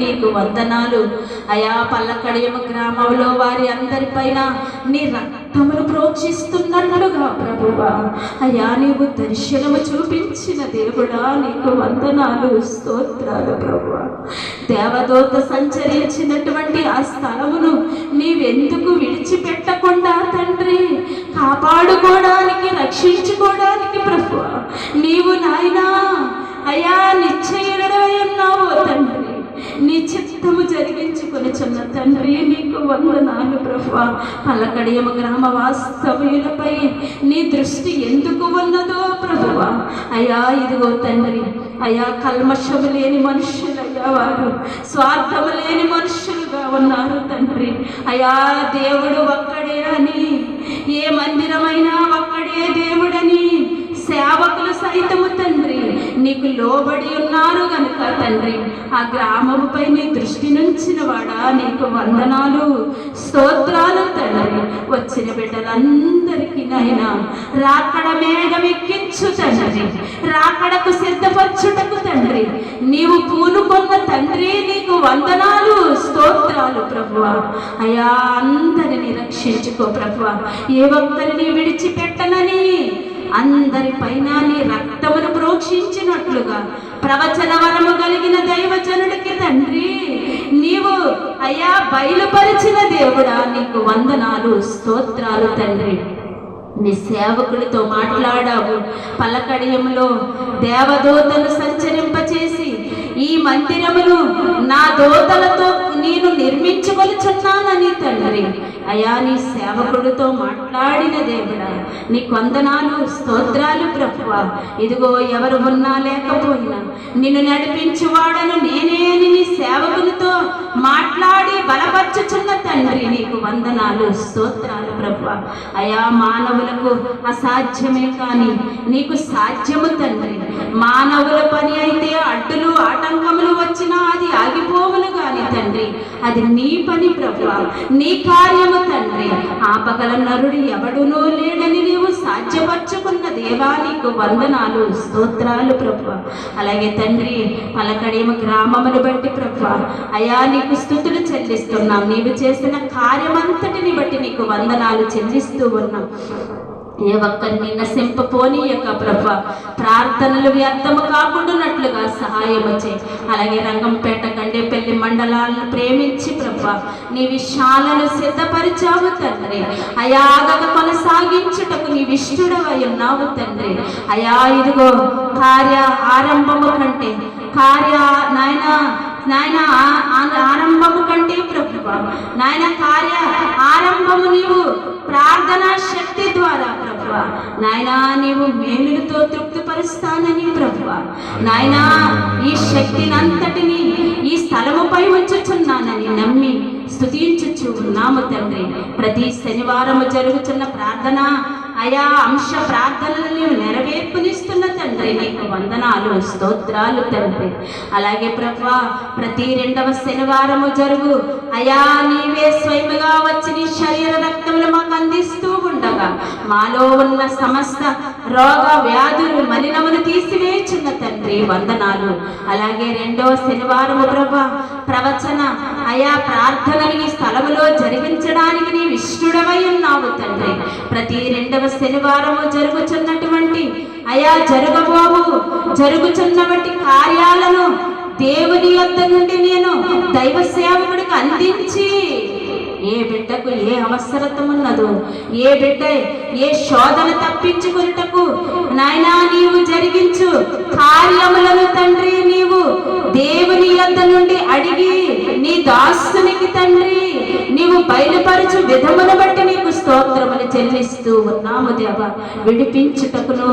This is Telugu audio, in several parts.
నీకు వందనాలు అయా. పల్లకడియమ గ్రామంలో వారి అందరిపైన నీ రక్తమును ప్రోక్షిస్తున్నట్లుగా ప్రభువా అయా నీవు దర్శనము చూపించిన దేవుడా నీకు వందనాలు, స్తోత్రాలు ప్రభువా. దేవదూత సంచరించినటువంటి ఆ స్థలమును నీవెందుకు విడిచిపెట్టకుండా తండ్రి కాపాడుకోవడానికి, రక్షించుకోవడానికి ప్రభువా నీవు నాయనా అయా నిశ్చయుడవై ఉన్నావు తండ్రి. నీ చిత్తము జరిగించుకొనిచున్న తండ్రి నీకు వందనాలు ప్రభువా. పల్లకడియమ గ్రామ వాస్తవ్యులపై నీ దృష్టి ఎందుకు ఉన్నదో ప్రభువా అయా. ఇదిగో తండ్రి అయా కల్మషము లేని మనుషులయ్యా, వారు స్వార్థము లేని మనుషులుగా ఉన్నారు తండ్రి అయా. దేవుడు ఒక్కడే అని, ఏ మందిరమైనా ఒక్కడే దేవుడని సేవకులు సైతము తండ్రి నీకు లోబడి ఉన్నారు గనుక తండ్రి ఆ గ్రామముపై నీ దృష్టి నుంచిన వాడా నీకు వందనాలు, స్తోత్రాలు తండ్రి. వచ్చిన బిడ్డలందరికీ నాయనా రాకడ మేఘమెక్కించు తండ్రి, రాకడకు సిద్ధపరచుటకు తండ్రి నీవు పూనుకొన్న తండ్రి నీకు వందనాలు, స్తోత్రాలు ప్రభువా అయా. అందరిని రక్షించుకో ప్రభువా, ఏ ఒక్కరిని విడిచిపెట్టనని అందరిపైన నీ రక్తమును ప్రోక్షించినట్లుగా ప్రవచన వరము కలిగిన దైవజనుడికి తండ్రి నీవు అయా బయలుపరిచిన దేవుడా నీకు వందనాలు, స్తోత్రాలు తండ్రి. నీ సేవకులతో మాట్లాడావు, పల్లకడియంలో దేవదూతను సంచరింపచేసి ఈ మందిరమును నా దూతలతో నేను నిర్మించుకొనుచున్నానని తండ్రి అయా నీ సేవకుడితో మాట్లాడిన దేవుడా నీకు వందనాలు, స్తోత్రాలు ప్రభువా. ఇదిగో ఎవరు ఉన్నా లేకపోయినా నిన్ను నడిపించువాడను నేనే అని నీ సేవకునితో మాట్లాడి బలపరచుచున్న తండ్రి నీకు వందనాలు, స్తోత్రాలు ప్రభువా అయా. మానవులకు అసాధ్యమే కానీ నీకు సాధ్యము తండ్రి. మానవుల పని అయితే అడ్డులు ఆటంకములు వచ్చినా అది ఆగిపోవును కానీ తండ్రి అది నీ పని ప్రభువా, నీ కార్యము తండ్రి. ఆపగల నరుడు ఎవడునూ లేడని నీవు సాధ్యపరచుకున్న దేవా నీకు వందనాలు, స్తోత్రాలు ప్రభువా. అలాగే తండ్రి పలకడేమ గ్రామమును బట్టి ప్రభువా అయా నీకు స్తుతులు చెల్లిస్తున్నాం. నీవు చేసిన కార్యమంతటిని బట్టి నీకు వందనాలు చెల్లిస్తూ ఉన్నాం. ఏ ఒక్కరిని నశింపపోని యొక్క ప్రభువా ప్రార్థనలు వ్యర్థము కాకుండానట్లుగా సహాయము చేయి. అలాగే రంగంపేట గండేపల్లి మండలాలను ప్రేమించి ప్రభువా నీ విషయాలను సిద్ధపరిచావు తండ్రి అయా. ఆగక కొనసాగించుటకు నీ ఇష్టుడవై ఉన్నావు తండ్రి అయా. ఇదిగో కార్య ఆరంభము కంటే నాయన ఆరంభము కంటే ప్రభువా నాయన కార్య ఆరంభము నీవు ప్రార్థనా శక్తి ద్వారా ప్రభువా నాయనా నీవు మేలులతో తృప్తిపరుస్తానని ప్రభువా నాయనా ఈ శక్తిని అంతటిని ఈ స్థలముపై ఉంచుచున్నానని నమ్మి స్తుతించుచు ఉన్నాము తండ్రి. ప్రతి శనివారము జరుగుతున్న ప్రార్థన అయా అంశ ప్రార్థనలు నీవు నెరవేర్పునిస్తున్న తండ్రి నీకు వందనాలు, స్తోత్రాలు తండ్రి. అలాగే ప్రభువా ప్రతి 2వ శనివారము జరుగు అయా నీవే స్వయముగా వచ్చి నీ శరీర రక్తములు మాకు అందిస్తూ ఉండగా మాలో ఉన్న సమస్త రోగ వ్యాధులు మలినమును తీసివేచున్న తండ్రి వందనాలు. అలాగే 2వ శనివారము ప్రభువా ప్రవచన అయా ప్రార్థనలు ఈ స్థలములో జరిగించడానికి నీ ఇష్టుడవై ఉన్నావు తండ్రి. ప్రతి 2వ శనివారము జరుగుతున్నటువంటి అయా జరుగుతున్నటువంటి కార్యాలను దేవుని యొద్ద నుండి నేను దైవ సేవకుడికి అందించి ఏ బిడ్డకు ఏ అవసరత ఉన్నదో ఏ బిడ్డ ఏ శోధన తప్పించుకున్నటకు నాయనా నీవు జరిగించు కార్యములను తండ్రి నీవు దేవుని యొద్ద నుండి అడిగి నీ దాసునికి తండ్రి నీవు బయలుపరచు విధమును బట్టి నీకు స్తోత్రములు చెల్లిస్తూ ఉన్నాము దేవా. విడిపించుటకును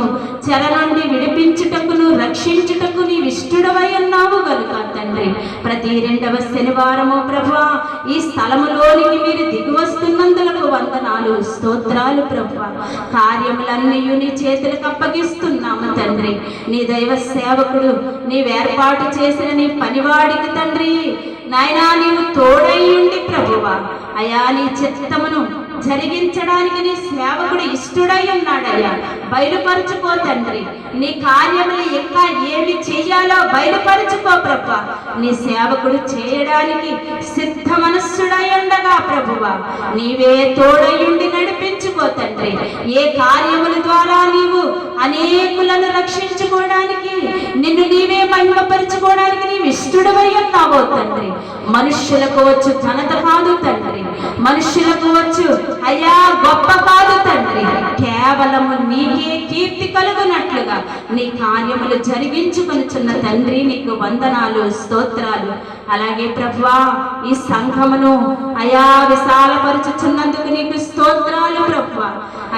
చెర నుండి విడిపించుటకును రక్షించుటకు నీ ఇష్టుడవై ఉన్నావు గనుక తండ్రి ప్రతి 2వ శనివారము ప్రభువా ఈ స్థలములోనికి మీరు దిగి వస్తున్నందులకు వందనాలు, స్తోత్రాలు ప్రభువా. కార్యములన్నీ నీ చేతులకు అప్పగిస్తున్నాము తండ్రి. నీ దైవ సేవకుడు నీవేర్పాటు చేసిన నీ పనివాడికి తండ్రి నాయనా నీవు తోడై ఉండి ప్రభువా అయా నీ చిత్తమును జరిగించడానికి నీ సేవకుడు ఇష్టడై ఉన్నాడయ్యా. బయలుపరుచుకో తండ్రి, నీ కార్యములు ఇంకా ఏమి చెయ్యాలో బయలుపరుచుకో ప్రభువా. నీ సేవకుడు చేయడానికి సిద్ధ మనస్సుడై ఉండగా ప్రభువా, నీవే తోడయుండి నడిపించుకో తండ్రి. ఏ కార్యముల ద్వారా నీవు అనేకులను రక్షించుకోవడానికి, నిన్ను నీవే మహిమపరుచుకోవడానికి నీవు ఇష్టడవై ఉన్నావో తండ్రి. మనుష్యులకు వచ్చు ఘనత కాదు తండ్రి, మనుష్యులకు వచ్చు అయ్యా గొప్ప కాదు తండ్రి, కేవలము నీకే కీర్తి కలుగునట్లుగా నీ కార్యములు జరిగించుకొనుచున్న తండ్రి, నీకు వందనాలు, స్తోత్రాలు. అలాగే ప్రభువా, ఈ సంఘమును అయా విశాలపరుచుచున్నందుకు నీకు స్తోత్రాలు ప్రభువా.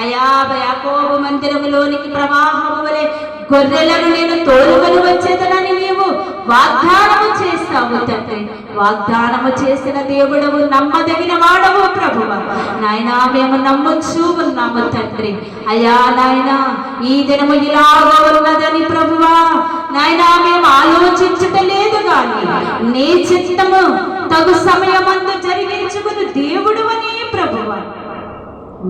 అయా యాకోబు మందిరములోనికి ప్రవాహము వలె గొర్రెలను నేను తోలుకొని వచ్చేదనని నీవు వాగ్దానము చేస్తావు తండ్రి. వాగ్దానము చేసిన దేవుడవు, నమ్మదగిన వాడవు ప్రభువా. నాయనా, మేము నమ్మొచ్చు ఉన్నాము తండ్రి. అయ్యా నాయనా, ఈ దినము ఇలాగ ఉన్నదని ప్రభువా నాయనా మేము ఆలోచించటలేదు గాని నీ చిత్తము తగు సమయమందు జరిగించుకుని దేవుడు అని ప్రభువా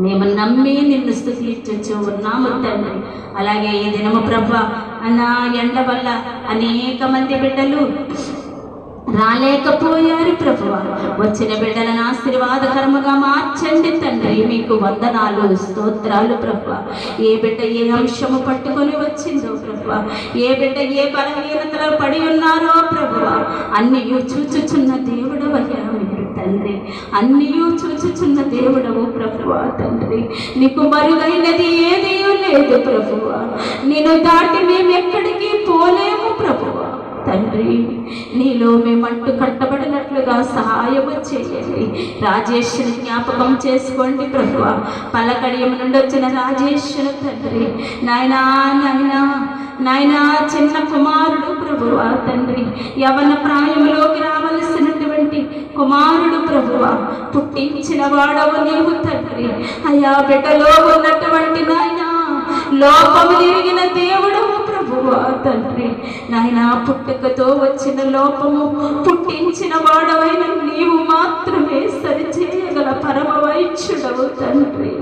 మేము నమ్మి నిన్ను స్తుతించుచు ఉన్నాము తండ్రి. అలాగే ఈ దినము ప్రభువా అన్న ఎండ వల్ల అనేక మంది బిడ్డలు రాలేకపోయారు ప్రభువా. వచ్చిన బిడ్డలను ఆశీర్వాదకరముగా మార్చండి తండ్రి. మీకు వందనాలు, స్తోత్రాలు ప్రభువా. ఏ బిడ్డ ఏ అంశము పట్టుకొని వచ్చిందో ప్రభువా, ఏ బిడ్డ ఏ బలహీనతలో పడి ఉన్నారో ప్రభువా, అన్ని చూచుచున్న దేవుడవయ్యా మీరు తండ్రి. అన్నీ చూచుచున్న దేవుడవు ప్రభువా తండ్రి. నీకు మరుగైనది ఏదీ లేదు ప్రభువా. నేను దాటి మేము ఎక్కడికి పోలేము ప్రభువా తండ్రి. నీలో మేమంటూ కట్టబడినట్లుగా సహాయము చేయండి. రాజేష్ను జ్ఞాపకం చేసుకోండి ప్రభువా. పలకడియం నుండి వచ్చిన రాజేష్ను తండ్రి, నాయనా నాయనా నాయనా చిన్న కుమారుడు ప్రభువా తండ్రి, యవన ప్రాయంలోకి రావలసినటువంటి కుమారుడు ప్రభువా, పుట్టించిన వాడవు నీవు తండ్రి. అయా బిడ్డలో ఉన్నటువంటి నాయనా లోపము తిరిగిన దేవుడు ప్రభువా తండ్రి. నాయనా పుట్టుకతో వచ్చిన లోపము పుట్టించిన వాడవైన నీవు మాత్రమే సరిచేయగల పరమ వైద్యుడవు తండ్రి.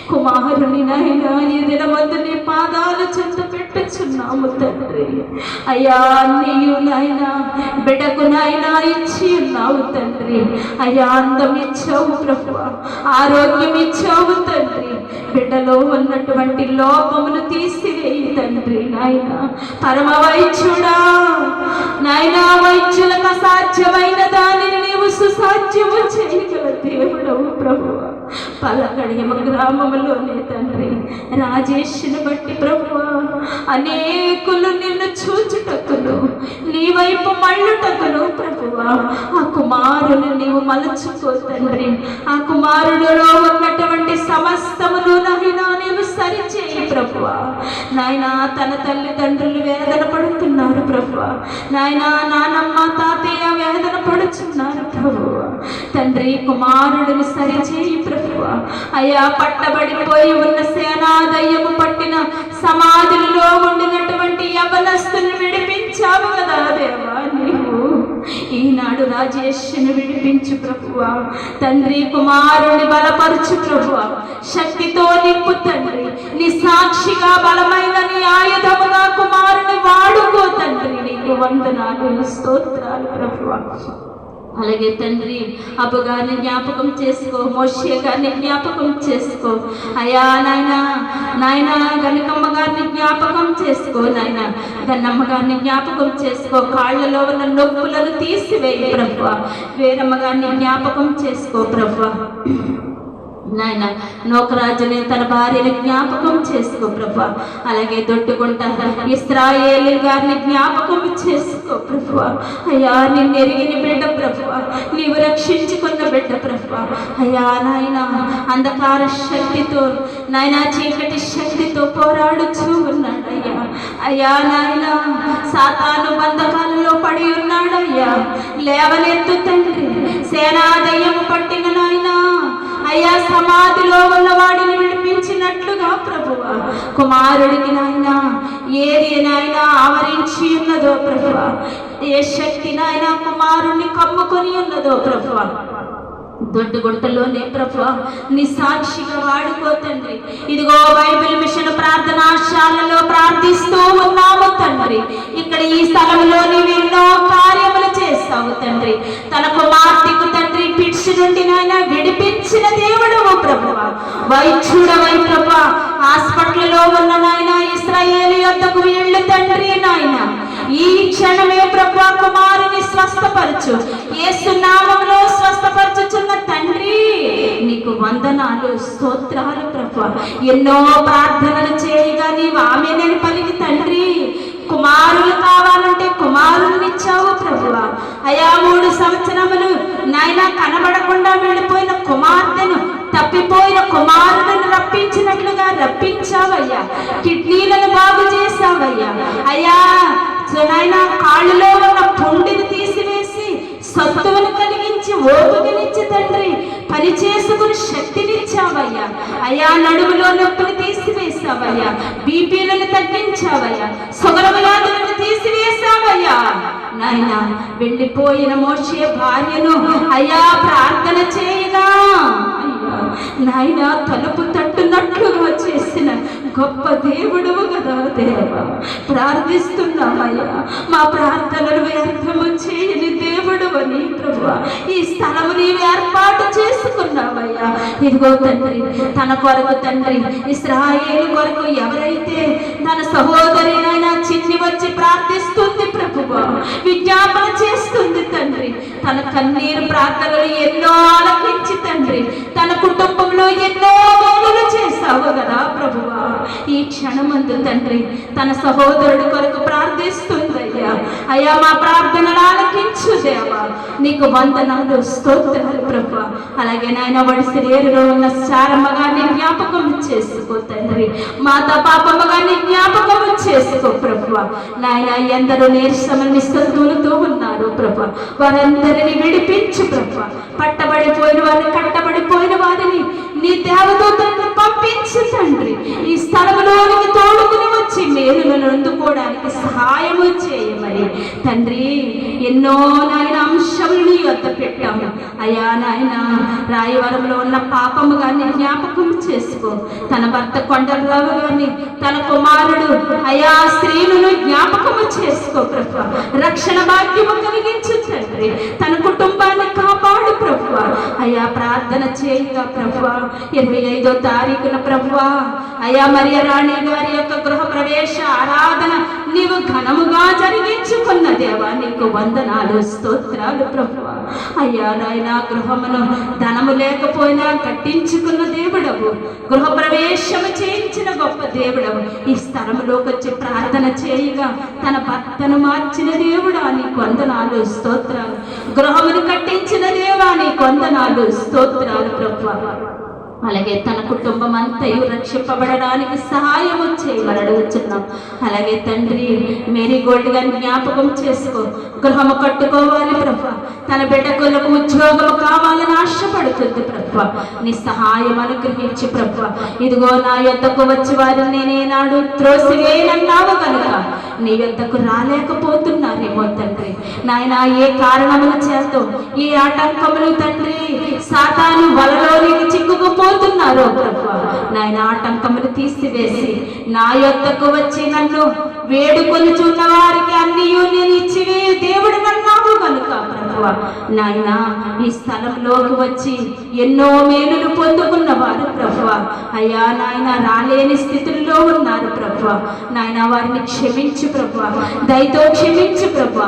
కుమారుని నాయనా ఈ దినమందు నీ పాదాలు చెంత పెట్టుచున్నాము తండ్రి. అయ్యా నీవు నాయనా బిడ్డకు నాయనా ఇచ్చి ఉన్నావు తండ్రి. అయ్యా అందం ఇచ్చావు ప్రభువా, ఆరోగ్యం ఇచ్చావు తండ్రి. బిడ్డలో ఉన్నటువంటి లోపమును తీసివేయి తండ్రి. నాయన పరమ వైద్యుడా నాయనా, వైద్యులకు అసాధ్యమైన దానిని నీవు సుసాధ్యము చేయగల దేవుడవు ప్రభువా. పలకడియమ గ్రామంలోనే తండ్రి రాజేష్ను బట్టి ప్రభువా అనేకులు నిన్ను చూచుటకును నీ వైపు మళ్ళుటకును ప్రభువా ఆ కుమారుని నీవు మలుచుకో తండ్రి. ఆ కుమారుడిలో ఉన్నటువంటి సమస్తమును నాయనా నీవు సరిచేయి ప్రభువా. నాయనా తన తల్లిదండ్రులు వేదన పడుతున్నారు ప్రభువా. నాయనా నానమ్మ తాతయ్య వేదన పడుచున్నారు ప్రభువా తండ్రి. కుమారుడిని సరిచేయి ప్రభువా. అయ్యా పట్టబడిపోయి ఉన్న సేనా దయ్యము పట్టిన సమాధులలో ఉండినటువంటి యవనస్తుని విడిపించావు కదా దేవా నీవు. ఈనాడు రాజేష్ను విడిపించు ప్రభువా తండ్రి. కుమారుని బలపరచు ప్రభువా, శక్తితో నింపు తండ్రి. నీ సాక్షిగా బలమైన నీ ఆయుధముగా కుమారుని వాడుకో తండ్రి. నీకు వందనాలు, స్తోత్రాలు ప్రభువా. అలాగే తండ్రి అబ్బు గారిని జ్ఞాపకం చేసుకో, మోషే గారిని జ్ఞాపకం చేసుకో. అయ్యా నాయనా నాయనా గణకమ్మ గారిని జ్ఞాపకం చేసుకో. నాయన గన్నమ్మ గారిని జ్ఞాపకం చేసుకో. కాళ్ళలో ఉన్న నొప్పులను తీసివేయి ప్రభువా. వీరమ్మ గారిని జ్ఞాపకం చేసుకో ప్రభువా. నాయన నోకరాజుని తన భార్యని జ్ఞాపకం చేసుకో ప్రభువా. అలాగే దొడ్డుకుంట ఇశ్రాయేలు గారిని జ్ఞాపకం చేసుకో ప్రభువా. అయ్యా నిన్ను ఎరిగిన బిడ్డ ప్రభువా, నీవు రక్షించుకున్న బిడ్డ ప్రభువా. అయ్యా నాయన అంధకార శక్తితో నాయన చీకటి శక్తితో పోరాడుచూ ఉన్నాడు అయ్యా. అయ్యా నాయన సాతాను బంధకాలలో పడి ఉన్నాడయ్యా. లేవనెత్తు తండ్రి. సేనాదయ్యము పట్టిన నాయన అయ్యా సమాధిలో ఉన్న వాడిని విడిపించినట్లుగా ప్రభువా కుమారుడికి నాయన ఏది నాయన ఆవరించి ఉన్నదో ప్రభువా, ఏ శక్తి నాయన కుమారుణ్ణి కమ్ముకొని ఉన్నదో ప్రభువా దొడ్డు గుంటలోనే ప్రభా నీ సాక్షిగా వాడుకో తండ్రి. ఇదిగో బైబిల్ మిషన్ ప్రార్థనాశాలలో ప్రార్థిస్తూ ఉన్నాము తండ్రి. ఇక్కడ ఈ స్థలంలో నీవు ఎన్నో కార్యములు చేస్తావు తండ్రి. తన కుమార్తెకు తండ్రి పిచ్చి నుండి నాయన విడిపించిన దేవుడవు ప్రభువా, వైద్యుడవై ప్రభా హాస్పిటల్లో ఉన్న నాయన ఇశ్రాయేలు యొద్దకు వెళ్ళు తండ్రి. నాయన ఈ క్షణమే ప్రభా కుమారుని స్వస్థపరచు, యేసు నామములో స్వస్థపరచుచున్న తండ్రి నీకు వందనాలు, స్తోత్రాలు ప్రభా. ఎన్నో ప్రార్థనలు చేయగా నీవు ఆమేనని పలికి తండ్రి కుమారులు కావాలంటే కుమారునిచ్చావు ప్రభువా. అయా 3 సంవత్సరములు నాయన కనబడకుండా వెళ్ళిపోయిన కుమార్తెను తప్పిపోయిన కుమారులను రప్పించినట్లుగా రప్పించావయ్యా. కిడ్నీలను బాగు చేశావయ్యా. అయ్యా నాయన కాళ్ళలో ఉన్న పుండిని తీసివేసి సత్తువను కలిగించి ఓపికనిచ్చి తండ్రి పని చేసుకుని శక్తినిచ్చావయ్యా. అయ్యా నడుములో నొప్పిని తీసివేసావయ్యా, బీపీలను తగ్గించావయ్యా, షుగర్ వ్యాధులను తీసివేసావయ్యా. నాయన వెళ్ళిపోయిన మోషే భార్యను అయ్యా ప్రార్థన చేయగా నాయన తలుపు తట్టునట్లుగా చేసిన గొప్ప దేవుడువు కదా దేవా. ప్రార్థిస్తున్నామయ్యా, మా ప్రార్థనలు వ్యర్థము చేయని దేవుడు అని ప్రభువా. ఈ స్థలము నీవు ఏర్పాటు చేసుకున్నావయ్యా. ఇదిగో తండ్రి తన కొరకు తండ్రి ఇశ్రాయేలు కొరకు ఎవరైతే తన సహోదరి నాయన చిన్ని వచ్చి ప్రార్థిస్తుంది ప్రభువా, విజ్ఞాపన చేస్తుంది తండ్రి. తన కన్నీరు ప్రార్థనలు ఎన్నో ఆలకించి తండ్రి తన కుటుంబంలో ఎన్నో మేలులు చేశావు కదా ప్రభువా. ఈ క్షణమందు తండ్రి తన సహోదరుడి కొరకు ప్రార్థిస్తుందయ్యా. అయ్యా మా ప్రార్థనలు ఆలకించు దేవా, నీకు వందనాలు, స్తోత్రాలు ప్రభువా. అలాగే నాయన వాడి శరీరంలో ఉన్న సారమ్మగాన్ని జ్ఞాపకం చేసుకో తండ్రి, మాత పాపమ్మగాన్ని జ్ఞాపకం చేసుకో ప్రభువా. నాయన ఎందరో నీరసమని నిస్సత్తులతో ఉన్నారు ప్రభువా, వారందరినీ విడిపించు ప్రభువా. పట్టబడిపోయిన వారిని, కట్టబడిపోయిన వారిని నీ దేవదూతలను పంపించు తండ్రి. ఈ స్థలంలోనికి తోడుకుని వచ్చి మేలులను అందుకోవడానికి సహాయము చేయమని తండ్రి ఎన్నో నాయన అంశములు నీ వద్ద పెట్టాము. అయ్యా నాయన రాయవరంలో ఉన్న పాపము గారిని జ్ఞాపకం చేసుకో, తన భర్త కొండలరావు గారిని, తన కుమారుడు అయా స్త్రీలను జ్ఞాపకము చేసుకో ప్రభు. రక్షణ భాగ్యము కలిగించు తండ్రి, తన కుటుంబాన్ని కాపాడు ప్రభు. అయ్యా ప్రార్థన చేయగా ప్రభు 25వ తారీఖున ప్రభు అయ్యా మరియ రాణి గారి యొక్క గృహ ప్రవేశ ఆరాధన నీవు ఘనముగా జరిగించుకున్న దేవా, నీకు వందనాలు, స్తోత్రాలు ప్రభు. అయ్యా నాయన గృహమును ధనము లేకపోయినా కట్టించుకున్న దేవుడవు, గృహ ప్రవేశము చేయించిన గొప్ప దేవుడవు. ఈ స్థలంలోకి వచ్చి ప్రార్థన చేయగా తన భర్తను మార్చిన దేవుడా, నీకు వందనాలు, స్తోత్రాలు. గృహమును కట్టించిన దేవా, నీకు వందనాలు, స్తోత్రాలు ప్రభు. అలాగే తన కుటుంబం అంతయు రక్షింపబడడానికి సహాయం చేయమని అడుగుతున్నాం. అలాగే తండ్రి మేరీ గోల్డ్ గారిని జ్ఞాపకం చేసుకో, గృహము కట్టుకోవాలి ప్రభు. తన బిడ్డకులకు ఉద్యోగం కావాలని ఆశపడుతుంది ప్రభు, నీ సహాయం అనుగ్రహించి ప్రభు. ఇదిగో నా యొద్దకు వచ్చి వారిని నేనేనాడు త్రోసివేయనన్నావు కనుక నీ యొద్దకు రాలేకపోతున్నారేమో తండ్రి. నాయన ఏ కారణముల చేత ఏ ఆటంకములు తండ్రి సాతాను వలలోనికి చిక్కుకుపోతున్నారో ప్రభు, నాయన ఆటంకములు తీసివేసి నా యొద్దకు వచ్చి నన్ను వేడుకొని చున్న వారికి అన్ని నేను ఇచ్చివే దేవుడు నన్నావు కనుక ప్రభు. నాయన ఈ స్థలంలోకి వచ్చి ఎన్నో మేలులు పొందుకున్న వారు ప్రభు, అయ్యా నాయన రాలేని స్థితుల్లో ఉన్నారు ప్రభు. నాయన వారిని క్షమించు ప్రభు, దయతో క్షమించు ప్రభు.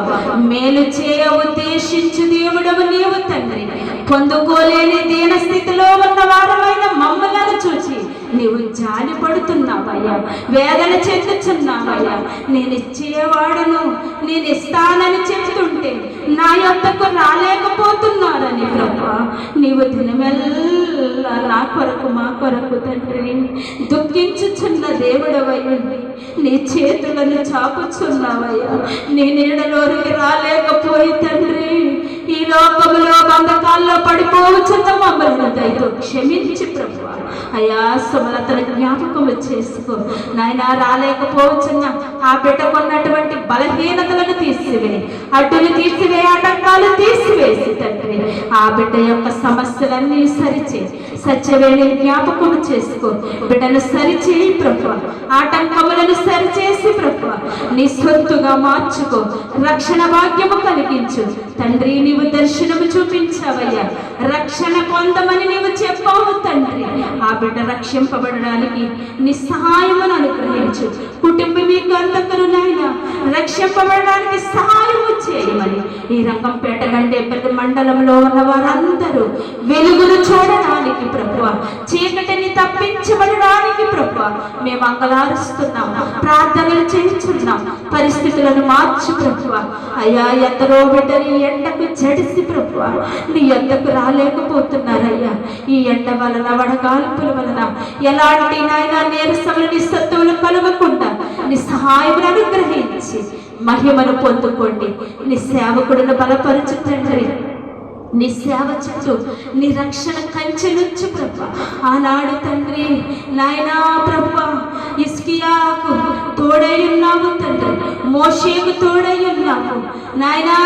మేలు చేయ ఉద్దేశించు దేవుడవు నీవు తండ్రి. పొందుకోలేని దీన స్థితిలో ఉన్న వారమైన మమ్మలను చూచి నీవు జాలి పడుతున్నావయ్యా, వేదన చెందుచున్నావయ్యా. నేను ఇచ్చేవాడును, నేను ఇస్తానని చెప్తుంటే నా యొద్దకు రాలేకపోతున్నారని ప్రభా, నీవు దినమెల్లా నా కొరకు మా కొరకు తండ్రి దుఃఖించుచున్న దేవుడవయ్యండి. నీ చేతులను చాపుచున్నావయ్యా. నీ నీడలోనికి రాలేకపోయి తండ్రి ఈ లోకములో బంధకాల్లో పడిపోవచ్చున్న మమ్మల్ని దయతో క్షమించి ప్రభు. అయ్యా సమలతను జ్ఞాపకం చేసుకో నాయన. రాలేకపోవచ్చున్న ఆ బిడ్డకున్నటువంటి బలహీనతలను తీసివే, అడ్డులు తీసివే, ఆటంకాలు తీసివేసి తండ్రి ఆ బిడ్డ యొక్క సమస్యలన్నీ సరిచే సత్యవేళ జ్ఞాపకం చేసుకో. బిడ్డను సరిచేయి ప్రభు, ఆటంకములను సరిచేసి ప్రభు నీ సొత్తుగా మార్చుకో. రక్షణ భాగ్యము కలిగించు తండ్రి. నీవు దర్శనము చూపించావయ్యా, రక్షణ పొందమని నీవు చెప్పావు తండ్రి. ఆ బిడ్డ రక్షింపబడడానికి నీ సహాయమును అనుగ్రహించు. కుటుంబం మీకు అందరూ నాయన రక్షింపబడడానికి సహాయము చేయమని ఈ రంగంపేట గండేపల్లి మండలంలో ఉన్న వారందరూ వెలుగును చూడడానికి ప్రభువ, చీకటిని తప్పించబడడానికి ప్రభువ మేము అంగలారుస్తున్నాం, ప్రార్థనలు చేస్తున్నాం. పరిస్థితులను మార్చు ప్రభువ. అయ్యా ఎందరో బిడ్డని ఎండకు జడిసి ప్రభువ నీ ఎండకు రాలేకపోతున్నారయ్యా. ఈ ఎండ వలన వడగాల్పుల వలన ఎలాంటి నాయన నీరసములు నిస్సత్తువులు కలగకుండా నీ సహాయమును అనుగ్రహించి మహిమను పొందుకోండి. నీ సేవకుడును బలపరచు తండ్రి. నీ సేవ చుట్టూ నీ రక్షణ కంచెలుంచు ప్రభు. ఆనాడు తండ్రి నాయనా ప్రభు హిజ్కియాకు తోడై ఉన్నావు తండ్రి, మోషేకు తోడై ఉన్నావు నాయనా,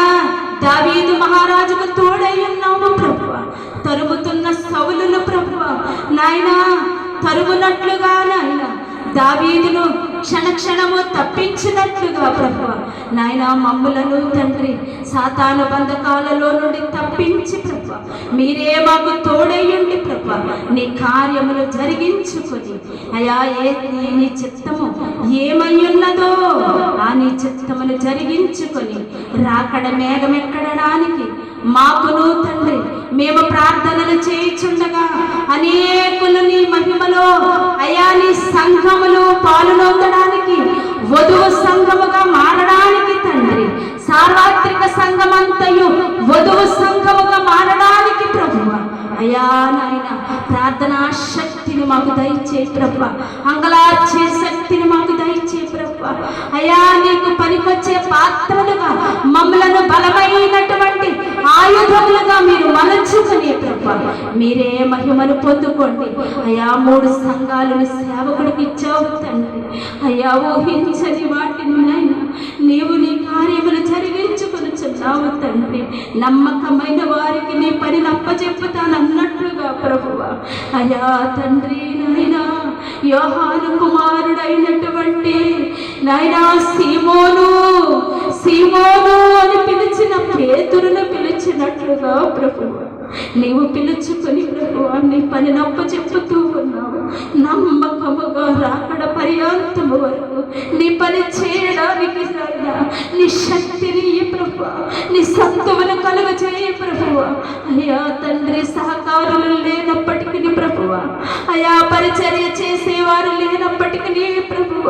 దావీదు మహారాజుకు తోడై ఉన్నావు ప్రభు. తరుముతున్న సౌలును ప్రభు నాయనా తరుమునట్లుగా నాయన దావీదును క్షణక్షణము తప్పించినట్లుగా ప్రభు నాయన మమ్ములను తండ్రి సాతాను బంధకాలలో నుండి తప్పించి ప్రభు మీరే మాకు తోడయ్యండి ప్రభు. నీ కార్యములు జరిగించుకొని అయా నీ చిత్తము ఏమై ఉన్నదో ఆ నీ చిత్తమును జరిగించుకొని రాకడ మేఘమెక్కడడానికి మాకును తండ్రి మేము ప్రార్థనలు చేయుచుండగా అనేకులు నీ మహిమలో అయా నీ సంఘములు పాలునొందడానికి వధువు సంఘముగా మారడానికి తండ్రి, సార్వత్రిక సంఘమంతయు వధువు సంఘముగా మారడానికి ప్రభువ అయా నాయన ప్రార్థనా శక్తిని మాకు దయచే ప్రభు, అంగలార్చే శక్తిని మాకు దయచే ప్రభు. అయా నీకు పనికొచ్చే పాత్రలుగా మమ్మలను బలమైనటువంటి ఆయుధములుగా మీరు మలచుకునే ప్రభు మీరే మహిమను పొందుకోండి. అయా 3 సంఘాలను సేవకుడికి ఇచ్చావు తండ్రి. అయ్యా ఊహించని వాటిని నైనా నీవు నీ కార్యములు జరిగించుకొనుచున్నావు తండ్రి. నమ్మకమైన వారికి నీ పని నప్పచెప్పుతానన్నట్లుగా ప్రభువ అయా తండ్రి నాయనా యోహాను కుమారుడైనటువంటి నాయనా సీమోను అని పిలిచిన పేతురును పిలిచినట్లుగా ప్రభువ నీవు పిలుచుకొని ప్రభువ నీ పని నప్పచెప్పుతూ ఉన్నావు. నమ్మకముగా రాకడ పర్యాంతము వరకు నీ పని చేయడానికి నీ శక్తిని ప్రభువ, నీ సత్తువును కలుగజేయ ప్రభువ. అయ్యా తండ్రి సహకారులు లేనప్పటికీ ప్రభువ, అయా పరిచర్య చేసేవారు లేనప్పటికీ ప్రభువ,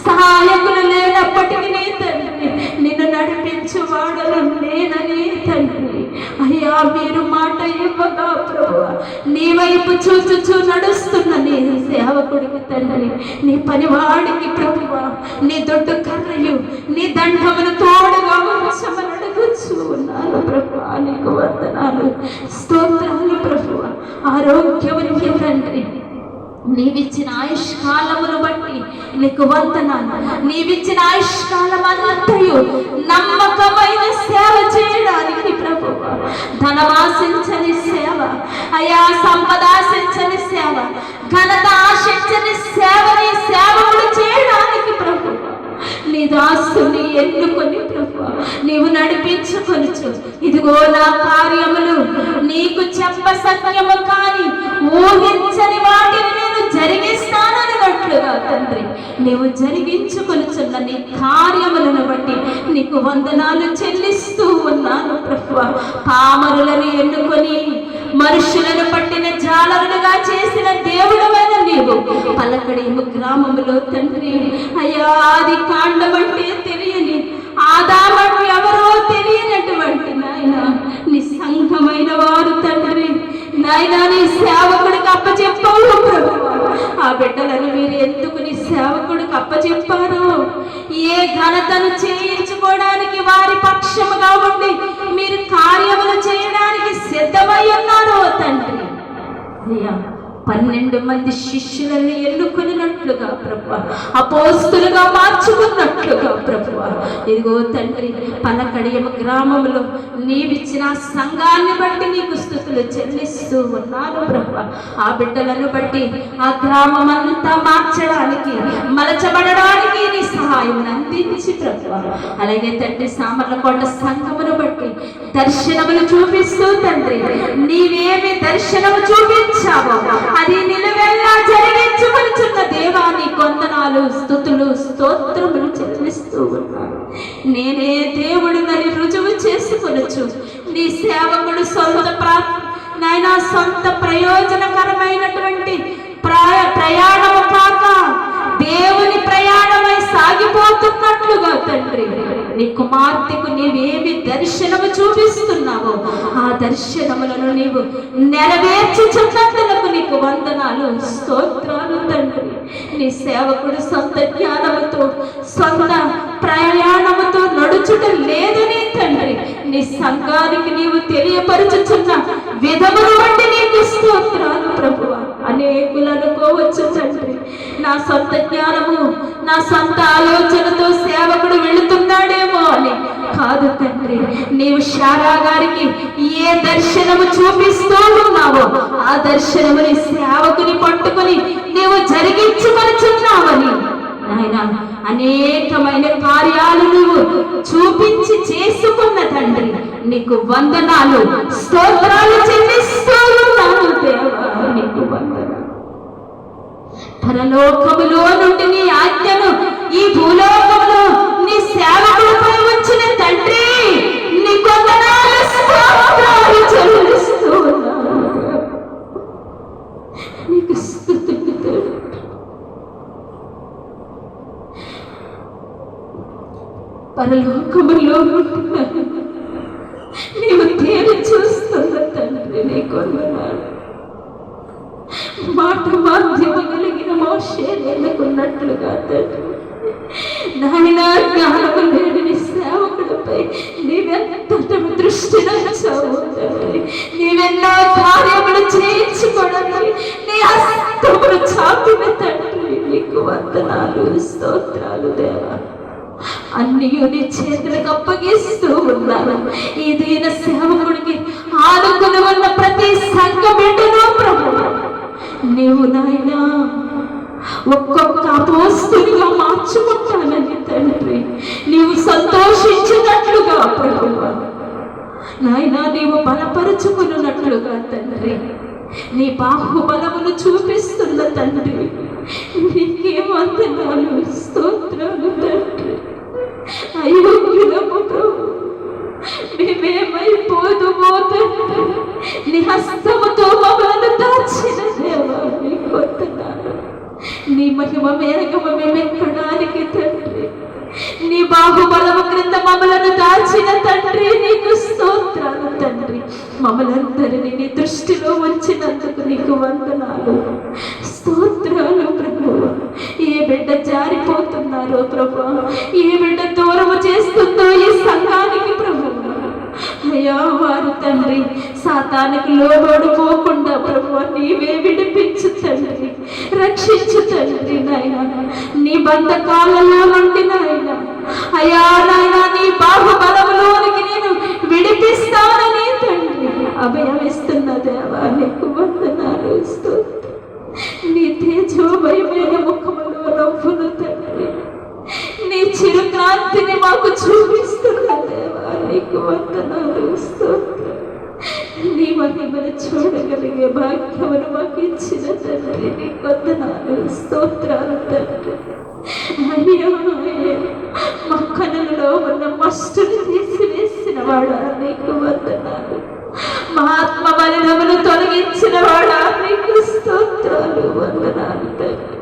సహాయకులు లేనప్పటికీ తండ్రి నిన్ను నడిపించు వాడను నేనని తండ్రి. అయ్యా మీరు మాట ఇవ్వగా ప్రభువ నీ వైపు చూచుచూ నడుస్తున్న నీ సేవకుడికి తండ్రి, నీ పనివాడికి ప్రభువ నీ దొడ్డు కర్రయు నీ దండమును తోడుగా ఉంచమని అడుగుచూ ఉన్నాను ప్రభువ. నీకు వందనాలు స్తోత్రాలు ప్రభువ. ఆరోగ్యమునికి తండ్రి నీవిచ్చిన ఆయుష్కాలమును బట్టి నీకు వందనాలు. నీవిచ్చిన ఆయుష్కాలం అంతయు నమ్మకమైన సేవ చేయడానికి ప్రభువ, ధనమాశించని సేవ అయా, సంపదాశించని సేవ, ఘనత ఆశించని సేవని సేవకుడు చేయడానికి ప్రభువ నీ దాసుని ఎన్నుకొని ప్రభువ నీవు నడిపించుకొనుచు. ఇదిగో నా కార్యములు నీకు చెప్ప సత్యము కాని ఊహించని వాటిని నేను జరిగిస్తానన్నట్లుగా తండ్రి నీవు జరిగించుకొనుచున్న నీ కార్యములను బట్టి నీకు వందనాలు చెల్లిస్తూ ఉన్నాను ప్రభువ. పామరులను ఎన్నుకొని మనుషులను పట్టిన జాలరులుగా చేసిన దేవుడమైన నీవు పలకడేము గ్రామములో తండ్రి అయ్యా ఆది కాండమంటే తెలియని ఆదాము ఎవరో తెలియనటువంటి నాయన నీ సంఘమైన వారు తండ్రి నాయన నీ సేవకుడికి అప్పచెప్పావు ప్రభువ. ఆ బిడ్డలను మీరు ఎందుకు నీ సేవకుడికి అప్పచెప్పారు? ఏ ఘనతను చేయించుకోవడానికి వారి పక్షముగా ఉండి మీరు కార్యములు చేయడానికి సిద్ధమై ఉన్నారో తండ్రి. అయ్యా 12 మంది శిష్యులను ఎన్నుకొనినట్లుగా ప్రభువా, అపోస్తులుగా మార్చుకున్నట్లుగా ప్రభువా, ఇదిగో తండ్రి పలకడియమ గ్రామంలో నీవిచ్చిన సంఘాన్ని బట్టి నీకు స్తుతులు చెల్లిస్తూ ఉన్నాను ప్రభువా. ఆ బిడ్డలను బట్టి ఆ గ్రామం అంతా మార్చడానికి, మలచబడడానికి నీ సహాయం అందించి ప్రభువా. అలాగే తండ్రి సామర్లకోట సంఘమును బట్టి దర్శనములు చూపిస్తూ తండ్రి నీవేమి దర్శనము చూపించావో అది నిలువెల్లా జరిగించుకొనిచున్న దేవా నీ వందనాలు, స్తుతులు, స్తోత్రములు చెల్లిస్తూ ఉన్నాను. నేనే దేవుడినని రుజువు చేసుకొనొచ్చు నీ సేవకుడు సొంత ప్రయోజనకరమైనటువంటి ప్రయాణము కాక దేవుని ప్రయాణమై సాగిపోతున్నట్లుగా తండ్రి నీ కుమార్తెకు నీవేమి దర్శనము చూపిస్తున్నావో ఆ దర్శనములను నీవు నెరవేర్చుచున్నందుకు నీకు వందనాలు, స్తోత్రాలు తండ్రి. నీ సేవకుడు సొంత జ్ఞానముతో సొంత ప్రయాణముతో నడుచుట లేదని తండ్రి నీ సంఘానికి నీవు తెలియపరుచుచున్న విధమును బట్టి నీకు స్తోత్రాలు ప్రభువా. అనేకులు అనుకోవచ్చు తండ్రి నా సొంత జ్ఞానము నా సొంత ఆలోచనతో సేవకుడు వెళుతున్నాడేమో అని. కాదు తండ్రి, నీవు శారా గారికి ఏ దర్శనము చూపిస్తూ ఉన్నావో ఆ దర్శనముని సేవకుని పట్టుకొని నీవు జరిగించుకొనుచున్నావని నాయన అనేకమైన కార్యాలు నువ్వు చూపించి చేసుకున్న తండ్రి నీకు వందనాలు, స్తోత్రాలు చెల్లిస్తూ ఉన్నాను దేవా. నీకు వందనాలు. పరలోకములో నుండి నీ ఆజ్ఞను ఈ భూలోకములో నీ సేవకులపై వచ్చిన తండ్రి నీకు వందనాలు, స్తోత్రాలు చెల్లిస్తూ ఉన్నాను. నీకు స్తుతులు. పరలోకములో నీవు తేలి చూస్తున్న తండ్రి నీకు వందనాలు. మాట మాధ్యమ కలిగిన మోషే ఎన్నుకున్నట్లుగా తండ్రి నాయన జ్ఞానము లేని నీ సేవకుడిపై నీవెంత దృష్టి నచ్చావు తండ్రి. నీవెన్నో కార్యములు చేయించుకోవడానికి నీ హస్తములు చాపిన తండ్రి నీకు వందనాలు, స్తోత్రాలు దేవా. అన్ని నీ చేతులకు అప్పగిస్తూ ఉన్నాను. ఈ దీన సేవకుడికి ఆనుకుని ఉన్న ప్రతి సంఘ బిడ్డను ప్రభువా నీవు నాయన ఒక్కొక్క అపోస్తులుగా మార్చుకుంటానని తండ్రి నీవు సంతోషించినట్లుగా ప్రభువా నాయన నీవు బలపరుచుకున్నట్లుగా తండ్రి నీ బాహుబలమును చూపిస్తున్న తండ్రి నీకే వందనాలు, స్తోత్రాలు తండ్రి. అయోగ్యులము ప్రభు మేమేమైపోదుమో తండ్రి నీ హస్తముతో మమ్మల్ని దాచిన దేవా నీకు వందనాలు. నీ మహిమ మేరగము మేమెక్కడానికి తండ్రి నీ బాహుబలము క్రింద మమ్మలను దాచిన తండ్రి నీకు స్తోత్రాలు తండ్రి. మమ్మలందరినీ నీ దృష్టిలో వచ్చినందుకు నీకు వందనాలు, స్తోత్రాలు ప్రభువా. ఏ బిడ్డ జారిపోతున్నారో ప్రభువా, ఏ బిడ్డ దూరము చేస్తుందో ఈ సంఘానికి ప్రభువా అయ్యా వారు తండ్రి సాతానికి లోబడిపోకుండా ప్రభువా నీవే విడిపించు తండ్రి, రక్షించు తండ్రి. నాయన నీ బంధకాలలో నుండి నాయన అయ్యా నాయన నీ బాహుబలములోనికి నేను విడిపిస్తానని తండ్రి అభయం ఇస్తున్న దేవా నీకు వందనాలు, స్తోత్రం. నీ తేజోమయమైన ముఖములో నవ్వును తండ్రి నీ చిరుక్రాంతిని మాకు చూపిస్తున్న దేవా నీకు వందనాలు, స్తోత్రం. నీ మహిమను చూడగలిగే భాగ్యమును మాకు ఇచ్చిన తండ్రి నీకు వందనాలు, స్తోత్రాలు తండ్రి. అయ్యో మా కనులలో ఉన్న మస్టును తీసివేసిన వాడా నీకు వందనాలు. మా ఆత్మ బలినమును తొలగించిన వాడా నీకు స్తోత్రాలు, వందనాలు తండ్రి.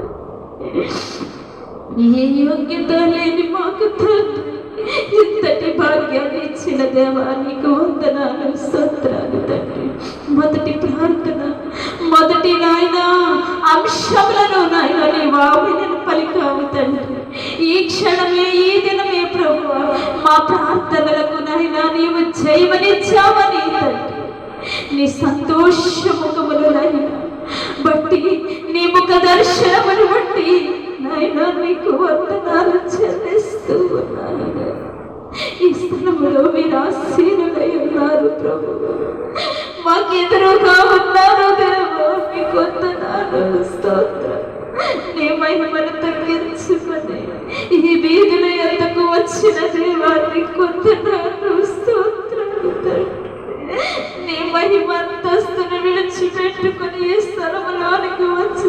ఏ యోగ్యత లేని మాకు తండ్రి ఇంతటి భాగ్యాన్ని ఇచ్చిన దేవా నీకు వందనాలు, స్తోత్రాలు తండ్రి. మొదటి ప్రార్థన మొదటి నాయన అంశములను నాయన నీ వావినను పలికావు తండ్రి. ఈ క్షణమే ఈ దినమే ప్రభువా మా ప్రార్థనలకు నాయన నీవు జయమనిచ్చావని తండ్రి నీ సంతోషముఖములు నాయన బట్టి నీ ముఖ దర్శనమును బట్టి నాయన నీకు వందనాలు చెల్లిస్తూ ఉన్నాను. ఈ స్థలంలో మీరు ఆశీనులై ఉన్నారు ప్రభు, మాకెదురుగా ఉన్నారు దేవా, మీకు వందనాలు స్తోత్రం. నీ మహిమను తగ్గించుకొని ఈ వీధుల ఎందుకు వచ్చిన దేవా నీకు వందనాలు స్తోత్రాలు తండ్రి. నీ మహిమ అంతస్తును విడిచిపెట్టుకుని ఈ స్థలంలోనికి వచ్చి